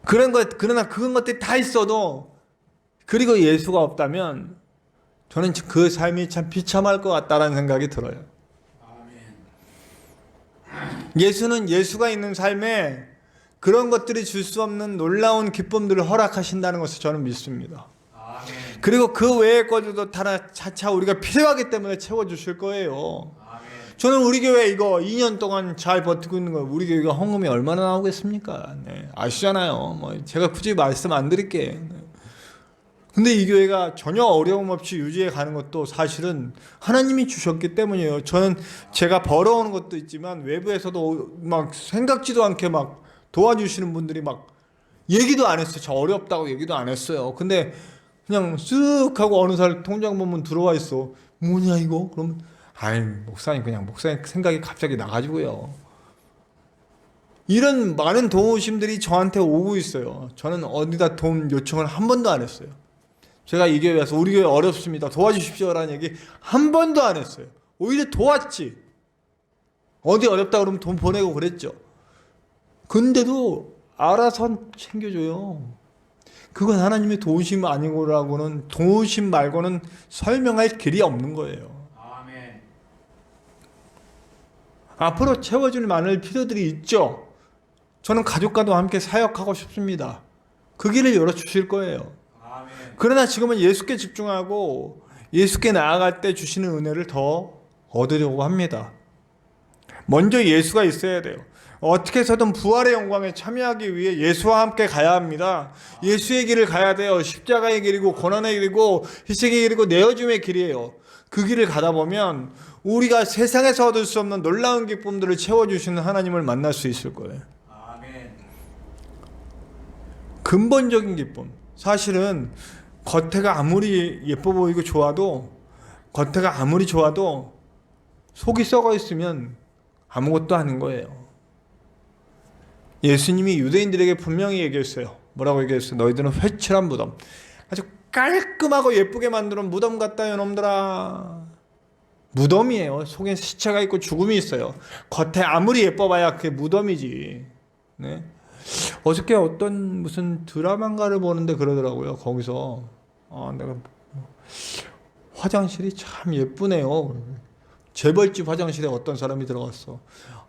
그러나 그런 것들이 다 있어도, 그리고 예수가 없다면 저는 그 삶이 참 비참할 것 같다라는 생각이 들어요. 예수는 예수가 있는 삶에 그런 것들이 줄 수 없는 놀라운 기쁨들을 허락하신다는 것을 저는 믿습니다. 그리고 그 외의 것들도 다 차차 우리가 필요하기 때문에 채워주실 거예요. 저는 우리 교회 이거 2년 동안 잘 버티고 있는 거예요. 우리 교회가 헌금이 얼마나 나오겠습니까? 네, 아시잖아요. 뭐 제가 굳이 말씀 안 드릴게요. 네. 근데 이 교회가 전혀 어려움 없이 유지해 가는 것도 사실은 하나님이 주셨기 때문이에요. 저는 제가 벌어오는 것도 있지만 외부에서도 막 생각지도 않게 막 도와주시는 분들이 막 얘기도 안 했어요. 저 어렵다고 얘기도 안 했어요. 근데 그냥 쓱 하고 어느 살 통장 보면 들어와 있어. 뭐냐 이거? 그러면 아이 목사님, 그냥 목사님 생각이 갑자기 나가지고요. 이런 많은 도우심들이 저한테 오고 있어요. 저는 어디다 도움 요청을 한 번도 안 했어요. 제가 이 교회 와서 우리 교회 어렵습니다, 도와주십시오라는 얘기 한 번도 안 했어요. 오히려 도왔지. 어디 어렵다 그러면 돈 보내고 그랬죠. 근데도 알아서 챙겨줘요. 그건 하나님의 도우심 아니고라고는, 도우심 말고는 설명할 길이 없는 거예요. 앞으로 채워줄 많은 필요들이 있죠. 저는 가족과도 함께 사역하고 싶습니다. 그 길을 열어주실 거예요. 그러나 지금은 예수께 집중하고 예수께 나아갈 때 주시는 은혜를 더 얻으려고 합니다. 먼저 예수가 있어야 돼요. 어떻게 해서든 부활의 영광에 참여하기 위해 예수와 함께 가야 합니다. 예수의 길을 가야 돼요. 십자가의 길이고 고난의 길이고 희생의 길이고 내어줌의 길이에요. 그 길을 가다 보면 우리가 세상에서 얻을 수 없는 놀라운 기쁨들을 채워주시는 하나님을 만날 수 있을 거예요. 근본적인 기쁨. 사실은 겉에가 아무리 예뻐 보이고 좋아도, 겉에가 아무리 좋아도 속이 썩어 있으면 아무것도 아닌 거예요. 예수님이 유대인들에게 분명히 얘기했어요. 뭐라고 얘기했어요? 너희들은 회칠한 무덤, 아주 깔끔하고 예쁘게 만드는 무덤 같다 이놈들아. 무덤이에요. 속에 시체가 있고 죽음이 있어요. 겉에 아무리 예뻐봐야 그게 무덤이지. 네? 어저께 어떤 무슨 드라마인가를 보는데 그러더라고요. 거기서 내가 화장실이 참 예쁘네요. 재벌집 화장실에 어떤 사람이 들어갔어.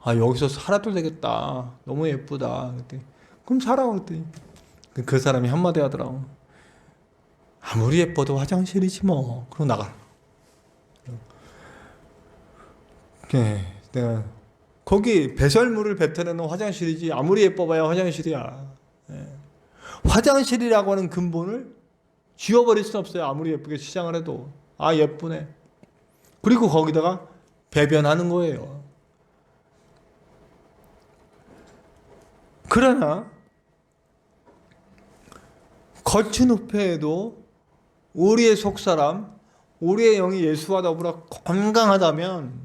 여기서 살아도 되겠다. 너무 예쁘다. 그랬더니, 그럼 살아. 그랬더니 그 사람이 한마디 하더라고. 아무리 예뻐도 화장실이지 뭐. 그럼 나가. 내가 거기 배설물을 뱉어내는 화장실이지 아무리 예뻐봐야 화장실이야. 화장실이라고 하는 근본을 지워버릴 수 없어요. 아무리 예쁘게 치장을 해도. 예쁘네. 그리고 거기다가 배변하는 거예요. 그러나 겉은 후패에도 우리의 속사람, 우리의 영이 예수와 더불어 건강하다면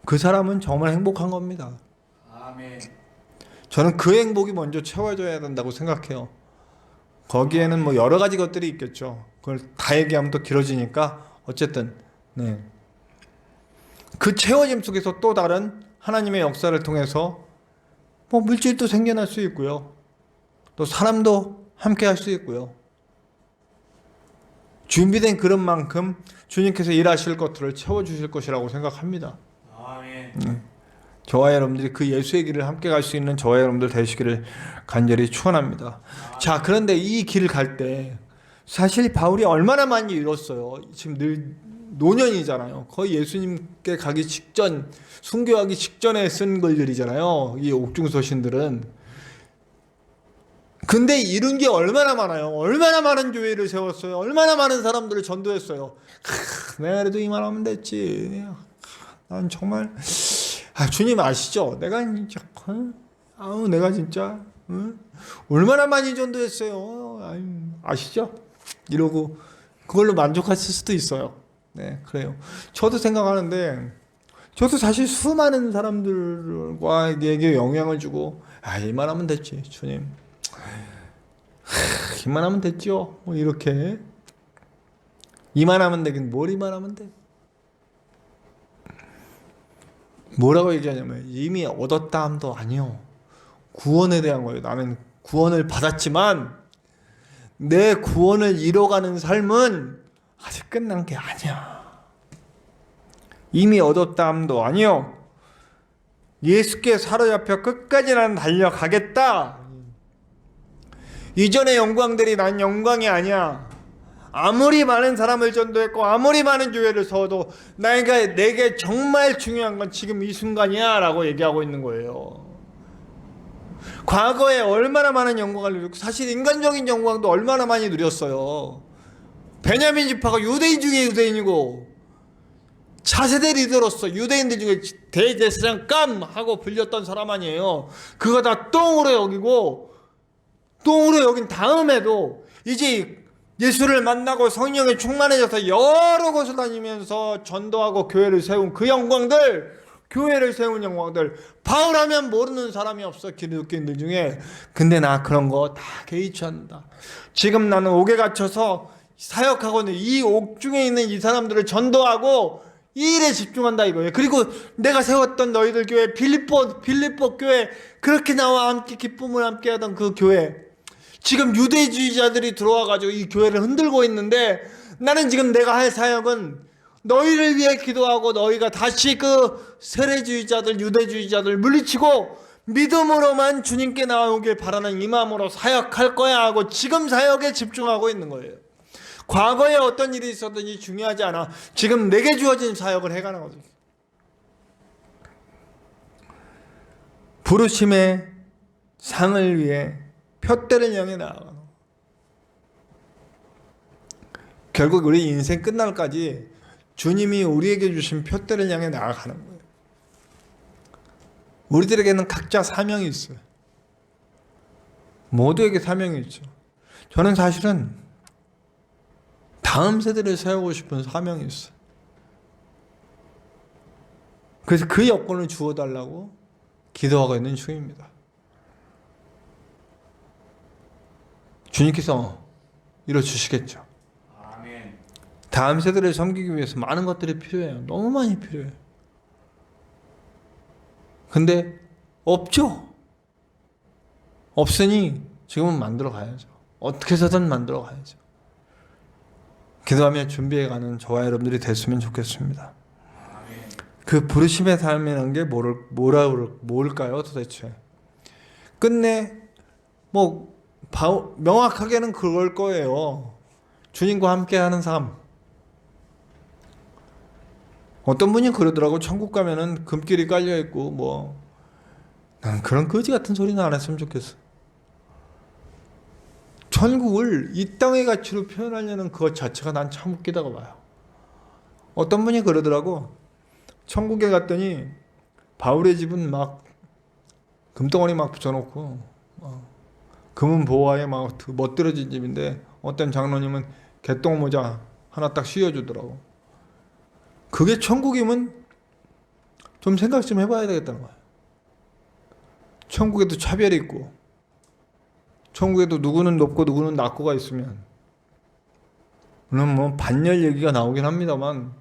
그 사람은 정말 행복한 겁니다. 아멘. 저는 그 행복이 먼저 채워져야 된다고 생각해요. 거기에는 뭐 여러 가지 것들이 있겠죠. 그걸 다 얘기하면 또 길어지니까 어쨌든 네. 그 채워짐 속에서 또 다른 하나님의 역사를 통해서 뭐 물질도 생겨날 수 있고요. 또 사람도 함께 할 수 있고요. 준비된 그런 만큼 주님께서 일하실 것들을 채워주실 것이라고 생각합니다. 저와 여러분들이 그 예수의 길을 함께 갈 수 있는 저와 여러분들 되시기를 간절히 축원합니다. 자, 그런데 이 길을 갈 때 사실 바울이 얼마나 많이 이뤘어요. 지금 늘 노년이잖아요. 거의 예수님께 가기 직전, 순교하기 직전에 쓴 글들이잖아요. 이 옥중서신들은. 근데 이룬 게 얼마나 많아요. 얼마나 많은 교회를 세웠어요. 얼마나 많은 사람들을 전도했어요. 내가 그래도 이만하면 됐지. 난 정말 주님 아시죠? 내가 진짜 내가 진짜 얼마나 많이 전도했어요. 아시죠? 이러고 그걸로 만족하실 수도 있어요. 네, 그래요. 저도 생각하는데, 저도 사실 수많은 사람들과에게 영향을 주고, 이만하면 됐지, 주님. 이만하면 됐죠. 뭐 이렇게. 이만하면 되긴 뭘 이만하면 돼. 뭐라고 얘기하냐면, 이미 얻었다 함도 아니요. 구원에 대한 거예요. 나는 구원을 받았지만, 내 구원을 이뤄가는 삶은 아직 끝난 게 아니야. 이미 얻었다 함도 아니요. 예수께 사로잡혀 끝까지 난 달려가겠다. 이전의 영광들이 난 영광이 아니야. 아무리 많은 사람을 전도했고 아무리 많은 교회를 세워도 내게 정말 중요한 건 지금 이 순간이야 라고 얘기하고 있는 거예요. 과거에 얼마나 많은 영광을 누렸고 사실 인간적인 영광도 얼마나 많이 누렸어요. 베냐민 지파가 유대인 중에 유대인이고 차세대 리더로서 유대인들 중에 대제사장 하고 불렸던 사람 아니에요. 그거 다 똥으로 여기고 똥으로 여긴 다음에도 이제 예수를 만나고 성령에 충만해져서 여러 곳을 다니면서 전도하고 교회를 세운 그 영광들, 교회를 세운 영광들, 바울하면 모르는 사람이 없어, 기독교인들 중에. 근데 나 그런 거 다 개의치 않는다. 지금 나는 옥에 갇혀서 사역하고 있는 이 옥 중에 있는 이 사람들을 전도하고 이 일에 집중한다 이거예요. 그리고 내가 세웠던 너희들 교회 빌립보 교회, 그렇게 나와 함께 기쁨을 함께 하던 그 교회, 지금 유대주의자들이 들어와가지고 이 교회를 흔들고 있는데, 나는 지금 내가 할 사역은 너희를 위해 기도하고 너희가 다시 그 세례주의자들, 유대주의자들 물리치고 믿음으로만 주님께 나오길 바라는 이 마음으로 사역할 거야 하고 지금 사역에 집중하고 있는 거예요. 과거에 어떤 일이 있었든지 중요하지 않아. 지금 내게 주어진 사역을 해가는 거죠. 부르심의 상을 위해 표대를 향해 나아가는 거. 결국 우리 인생 끝날까지 주님이 우리에게 주신 표대를 향해 나아가는 거예요. 우리들에게는 각자 사명이 있어요. 모두에게 사명이 있죠. 저는 사실은 다음 세대를 세우고 싶은 사명이 있어요. 그래서 그 여건을 주어달라고 기도하고 있는 중입니다. 주님께서 이뤄주시겠죠. 아멘. 다음 세대를 섬기기 위해서 많은 것들이 필요해요. 너무 많이 필요해요. 근데 없죠. 없으니 지금은 만들어 가야죠. 어떻게 해서든 만들어 가야죠. 기도하며 준비해가는 저와 여러분들이 됐으면 좋겠습니다. 그 부르심의 삶이라는 게 뭘까요 도대체? 끝내 명확하게는 그걸 거예요. 주님과 함께하는 삶. 어떤 분이 그러더라고. 천국 가면은 금길이 깔려 있고 난 그런 거지 같은 소리는 안 했으면 좋겠어. 천국을 이 땅의 가치로 표현하려는 그것 자체가 난 참 웃기다고 봐요. 어떤 분이 그러더라고. 천국에 갔더니 바울의 집은 막 금덩어리 막 붙여놓고 금은 보화에 막 멋들어진 집인데 어떤 장로님은 개똥 모자 하나 딱 씌워주더라고. 그게 천국이면 좀 생각 좀 해봐야 되겠다는 거야. 천국에도 차별이 있고 천국에도 누구는 높고 누구는 낮고가 있으면 물론 반열 얘기가 나오긴 합니다만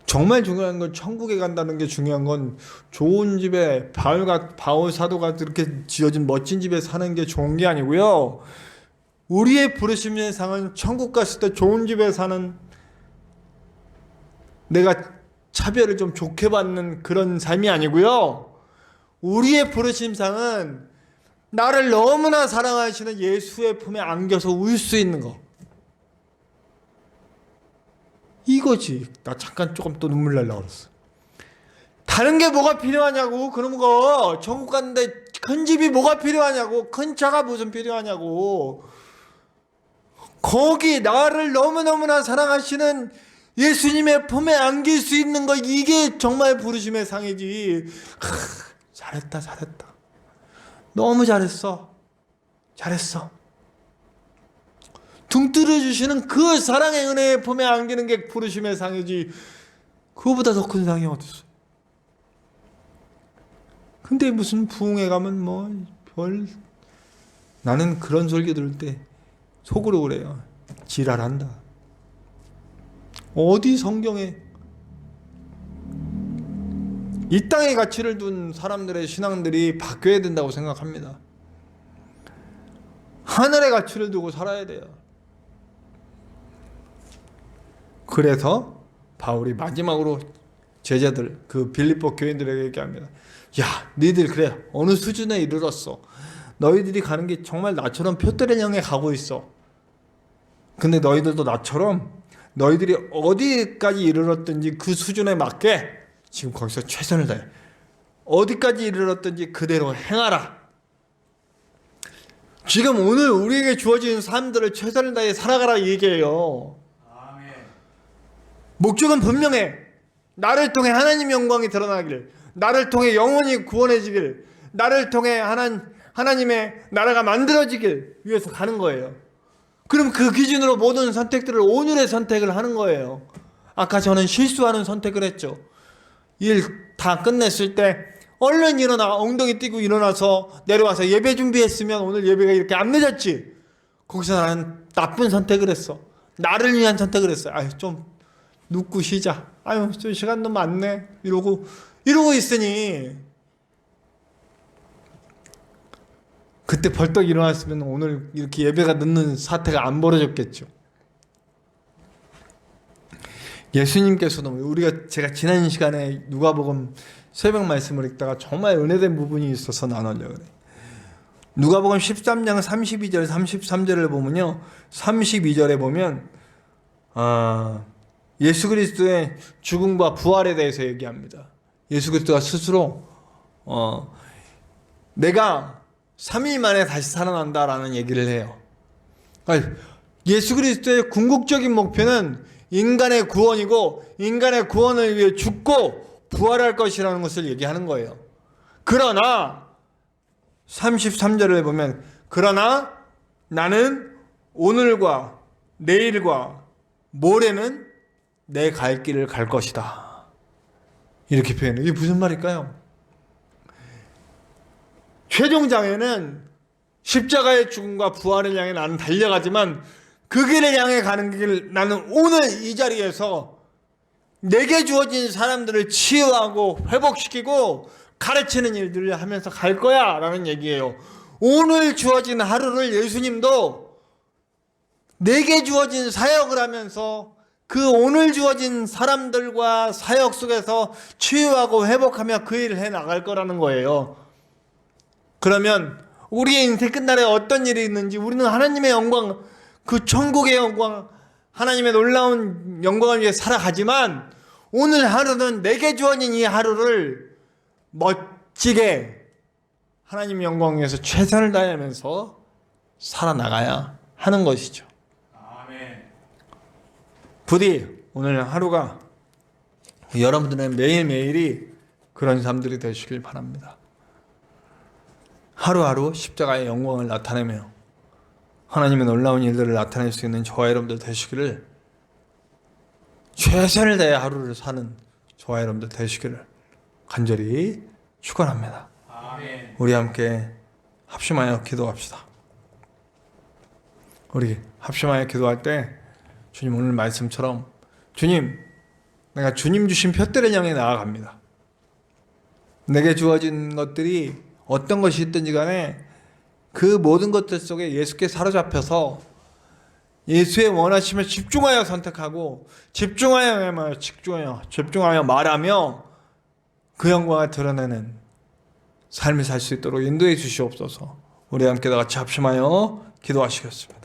정말 중요한 건 천국에 간다는 게 중요한 건 좋은 집에 바울 사도가 이렇게 지어진 멋진 집에 사는 게 좋은 게 아니고요. 우리의 부르심의 상은 천국 갔을 때 좋은 집에 사는 내가 차별을 좀 좋게 받는 그런 삶이 아니고요. 우리의 부르심상은 나를 너무나 사랑하시는 예수의 품에 안겨서 울 수 있는 거. 이거지. 나 잠깐 조금 또 눈물 날라 그랬어. 다른 게 뭐가 필요하냐고. 그런 거 천국 갔는데 큰 집이 뭐가 필요하냐고. 큰 차가 무슨 필요하냐고. 거기 나를 너무너무나 사랑하시는 예수님의 품에 안길 수 있는 거, 이게 정말 부르심의 상이지. 잘했다 너무 잘했어. 등 뚫어주시는 그 사랑의 은혜에 품에 안기는 게 부르심의 상이지 그거보다 더 큰 상이 어딨어. 근데 무슨 부흥회 가면 뭐 나는 그런 설교 들을 때 속으로 그래요. 지랄한다. 어디 성경에 이 땅의 가치를 둔 사람들의 신앙들이 바뀌어야 된다고 생각합니다. 하늘의 가치를 두고 살아야 돼요. 그래서 바울이 마지막으로 제자들, 그 빌립보 교인들에게 얘기합니다. 야, 너희들 그래 어느 수준에 이르렀어. 너희들이 가는 게 정말 나처럼 표대를 향해 가고 있어. 근데 너희들도 나처럼 너희들이 어디까지 이르렀든지 그 수준에 맞게 지금 거기서 최선을 다해. 어디까지 이르렀든지 그대로 행하라. 지금 오늘 우리에게 주어진 삶들을 최선을 다해 살아가라 이 얘기예요. 목적은 분명해. 나를 통해 하나님 영광이 드러나길, 나를 통해 영혼이 구원해지길, 나를 통해 하나님의 나라가 만들어지길 위해서 가는 거예요. 그럼 그 기준으로 모든 선택들을 오늘의 선택을 하는 거예요. 아까 저는 실수하는 선택을 했죠. 일 다 끝냈을 때 얼른 일어나 엉덩이 띄고 일어나서 내려와서 예배 준비했으면 오늘 예배가 이렇게 안 늦었지. 거기서 나는 나쁜 선택을 했어. 나를 위한 선택을 했어요. 아유 좀 눕고 쉬자. 아유 좀 시간도 많네. 이러고 있으니 그때 벌떡 일어났으면 오늘 이렇게 예배가 늦는 사태가 안 벌어졌겠죠. 예수님께서도 제가 지난 시간에 누가복음 새벽 말씀을 읽다가 정말 은혜된 부분이 있어서 나누려고 그래요. 누가복음 13장 32절 33절을 보면요. 32절에 보면 예수 그리스도의 죽음과 부활에 대해서 얘기합니다. 예수 그리스도가 스스로 내가 3일 만에 다시 살아난다라는 얘기를 해요. 예수 그리스도의 궁극적인 목표는 인간의 구원이고 인간의 구원을 위해 죽고 부활할 것이라는 것을 얘기하는 거예요. 그러나 33절을 보면 그러나 나는 오늘과 내일과 모레는 내 갈 길을 갈 것이다. 이렇게 표현해요. 이게 무슨 말일까요? 최종 장애는 십자가의 죽음과 부활을 향해 나는 달려가지만 그 길을 향해 가는 길 나는 오늘 이 자리에서 내게 주어진 사람들을 치유하고 회복시키고 가르치는 일들을 하면서 갈 거야 라는 얘기예요. 오늘 주어진 하루를 예수님도 내게 주어진 사역을 하면서 그 오늘 주어진 사람들과 사역 속에서 치유하고 회복하며 그 일을 해 나갈 거라는 거예요. 그러면 우리의 인생 끝날에 어떤 일이 있는지 우리는 하나님의 영광, 그 천국의 영광, 하나님의 놀라운 영광을 위해 살아가지만 오늘 하루는 내게 주어진 이 하루를 멋지게 하나님 영광 위해서 최선을 다하면서 살아나가야 하는 것이죠. 부디 오늘 하루가 여러분들의 매일매일이 그런 삶들이 되시길 바랍니다. 하루하루 십자가의 영광을 나타내며 하나님의 놀라운 일들을 나타낼 수 있는 저와 여러분들 되시기를, 최선을 다해 하루를 사는 저와 여러분들 되시기를 간절히 축원합니다. 아멘. 우리 함께 합심하여 기도합시다. 우리 합심하여 기도할 때 주님 오늘 말씀처럼 주님, 내가 주님 주신 푯대를 향해 나아갑니다. 내게 주어진 것들이 어떤 것이 있든지 간에 그 모든 것들 속에 예수께 사로잡혀서 예수의 원하심에 집중하여 선택하고 집중하여 말하며 그 영광을 드러내는 삶을 살 수 있도록 인도해 주시옵소서. 우리 함께 다 같이 합심하여 기도하시겠습니다.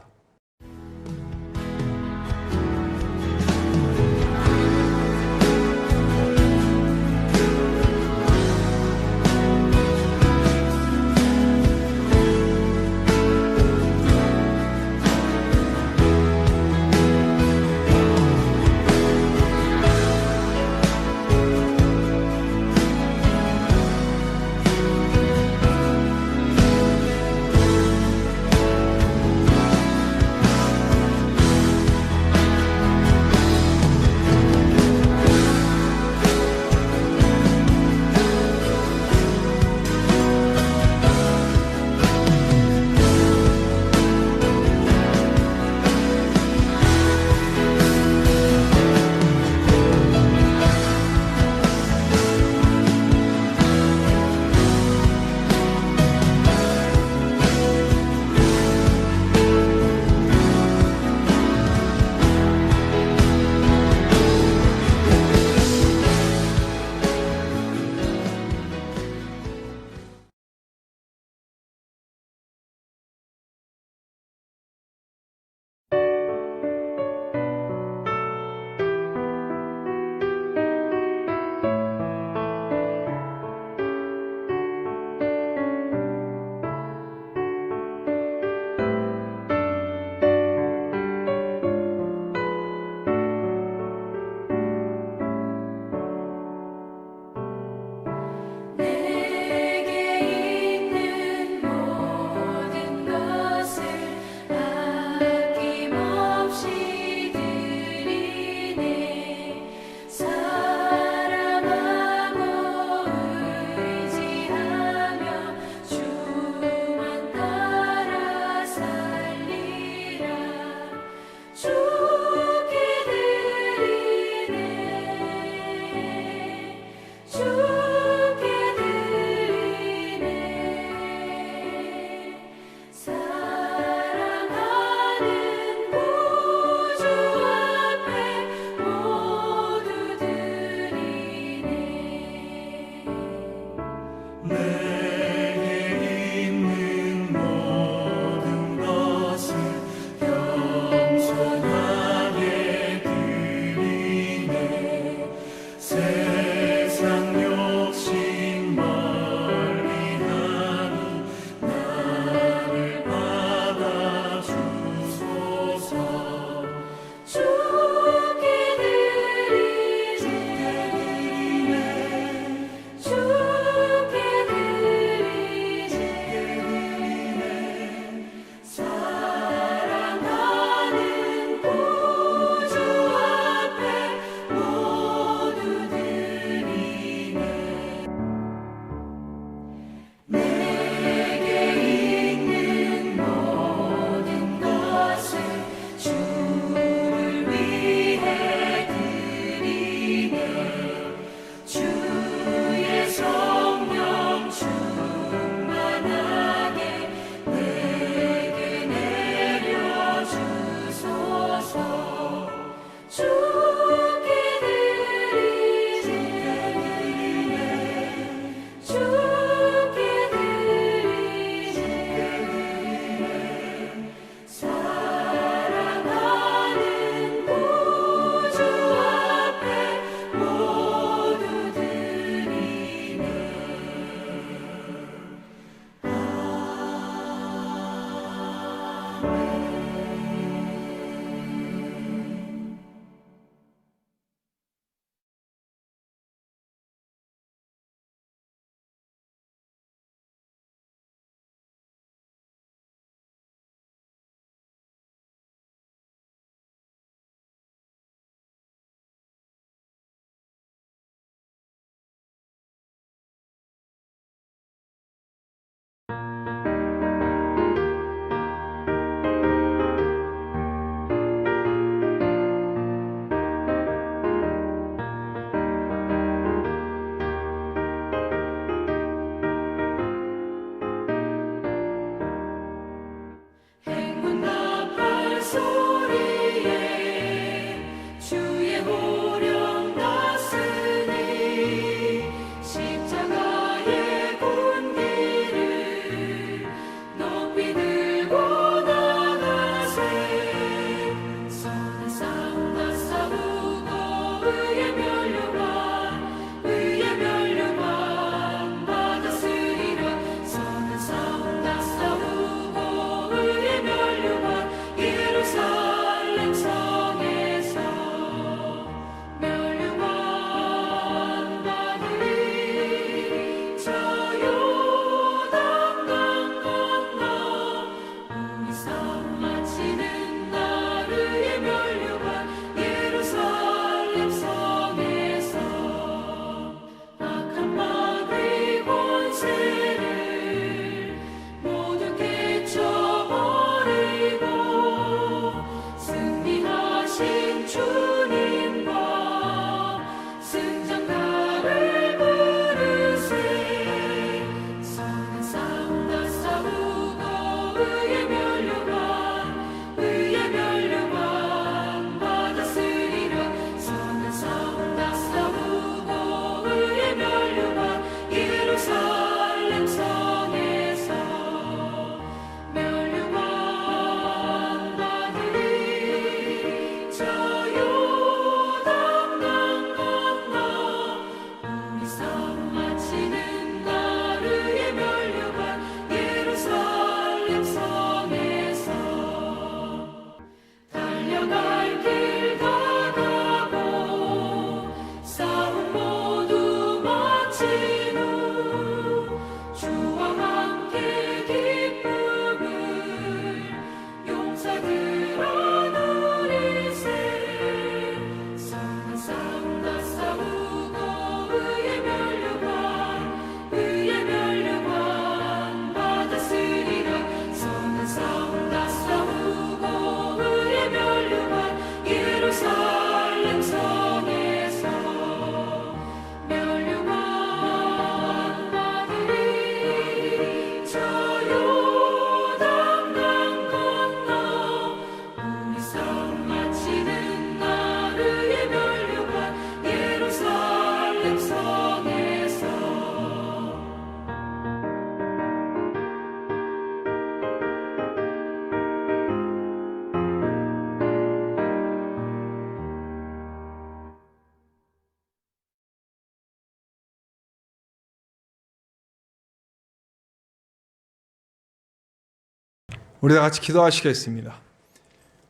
우리 다 같이 기도하시겠습니다.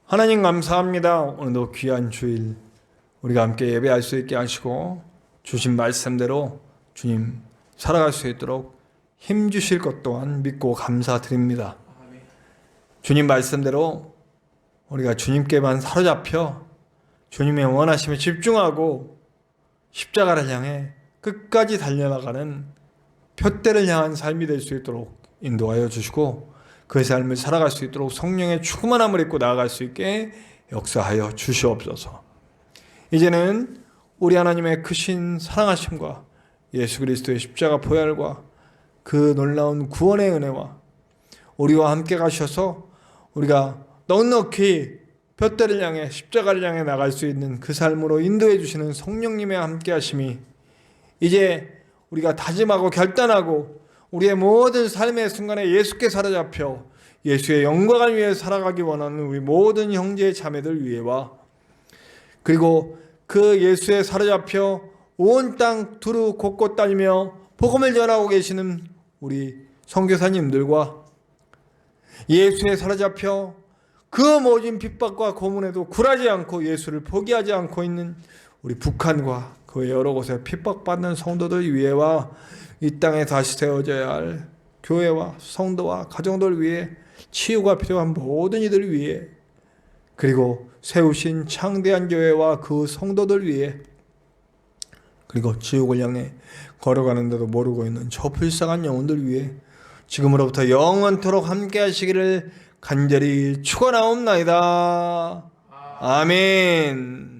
하나님 감사합니다. 오늘도 귀한 주일 우리가 함께 예배할 수 있게 하시고 주신 말씀대로 주님 살아갈 수 있도록 힘 주실 것 또한 믿고 감사드립니다. 주님 말씀대로 우리가 주님께만 사로잡혀 주님의 원하심에 집중하고 십자가를 향해 끝까지 달려나가는 표대를 향한 삶이 될 수 있도록 인도하여 주시고 그 삶을 살아갈 수 있도록 성령의 충만함을 입고 나아갈 수 있게 역사하여 주시옵소서. 이제는 우리 하나님의 크신 사랑하심과 예수 그리스도의 십자가 보혈과 그 놀라운 구원의 은혜와 우리와 함께 가셔서 우리가 넉넉히 둯대를 향해 십자가를 향해 나갈 수 있는 그 삶으로 인도해 주시는 성령님의 함께 하심이 이제 우리가 다짐하고 결단하고 우리의 모든 삶의 순간에 예수께 사로잡혀 예수의 영광을 위해 살아가기 원하는 우리 모든 형제 자매들 위해와 그리고 그 예수에 사로잡혀 온 땅 두루 곳곳 다니며 복음을 전하고 계시는 우리 선교사님들과 예수에 사로잡혀 그 모든 핍박과 고문에도 굴하지 않고 예수를 포기하지 않고 있는 우리 북한과 그 여러 곳에 핍박받는 성도들 위해와 이 땅에 다시 세워져야 할 교회와 성도와 가정들 위해 치유가 필요한 모든 이들 위해 그리고 세우신 창대한 교회와 그 성도들 위해 그리고 지옥을 향해 걸어가는데도 모르고 있는 저 불쌍한 영혼들 위해 지금으로부터 영원토록 함께 하시기를 간절히 축원하옵나이다. 아멘.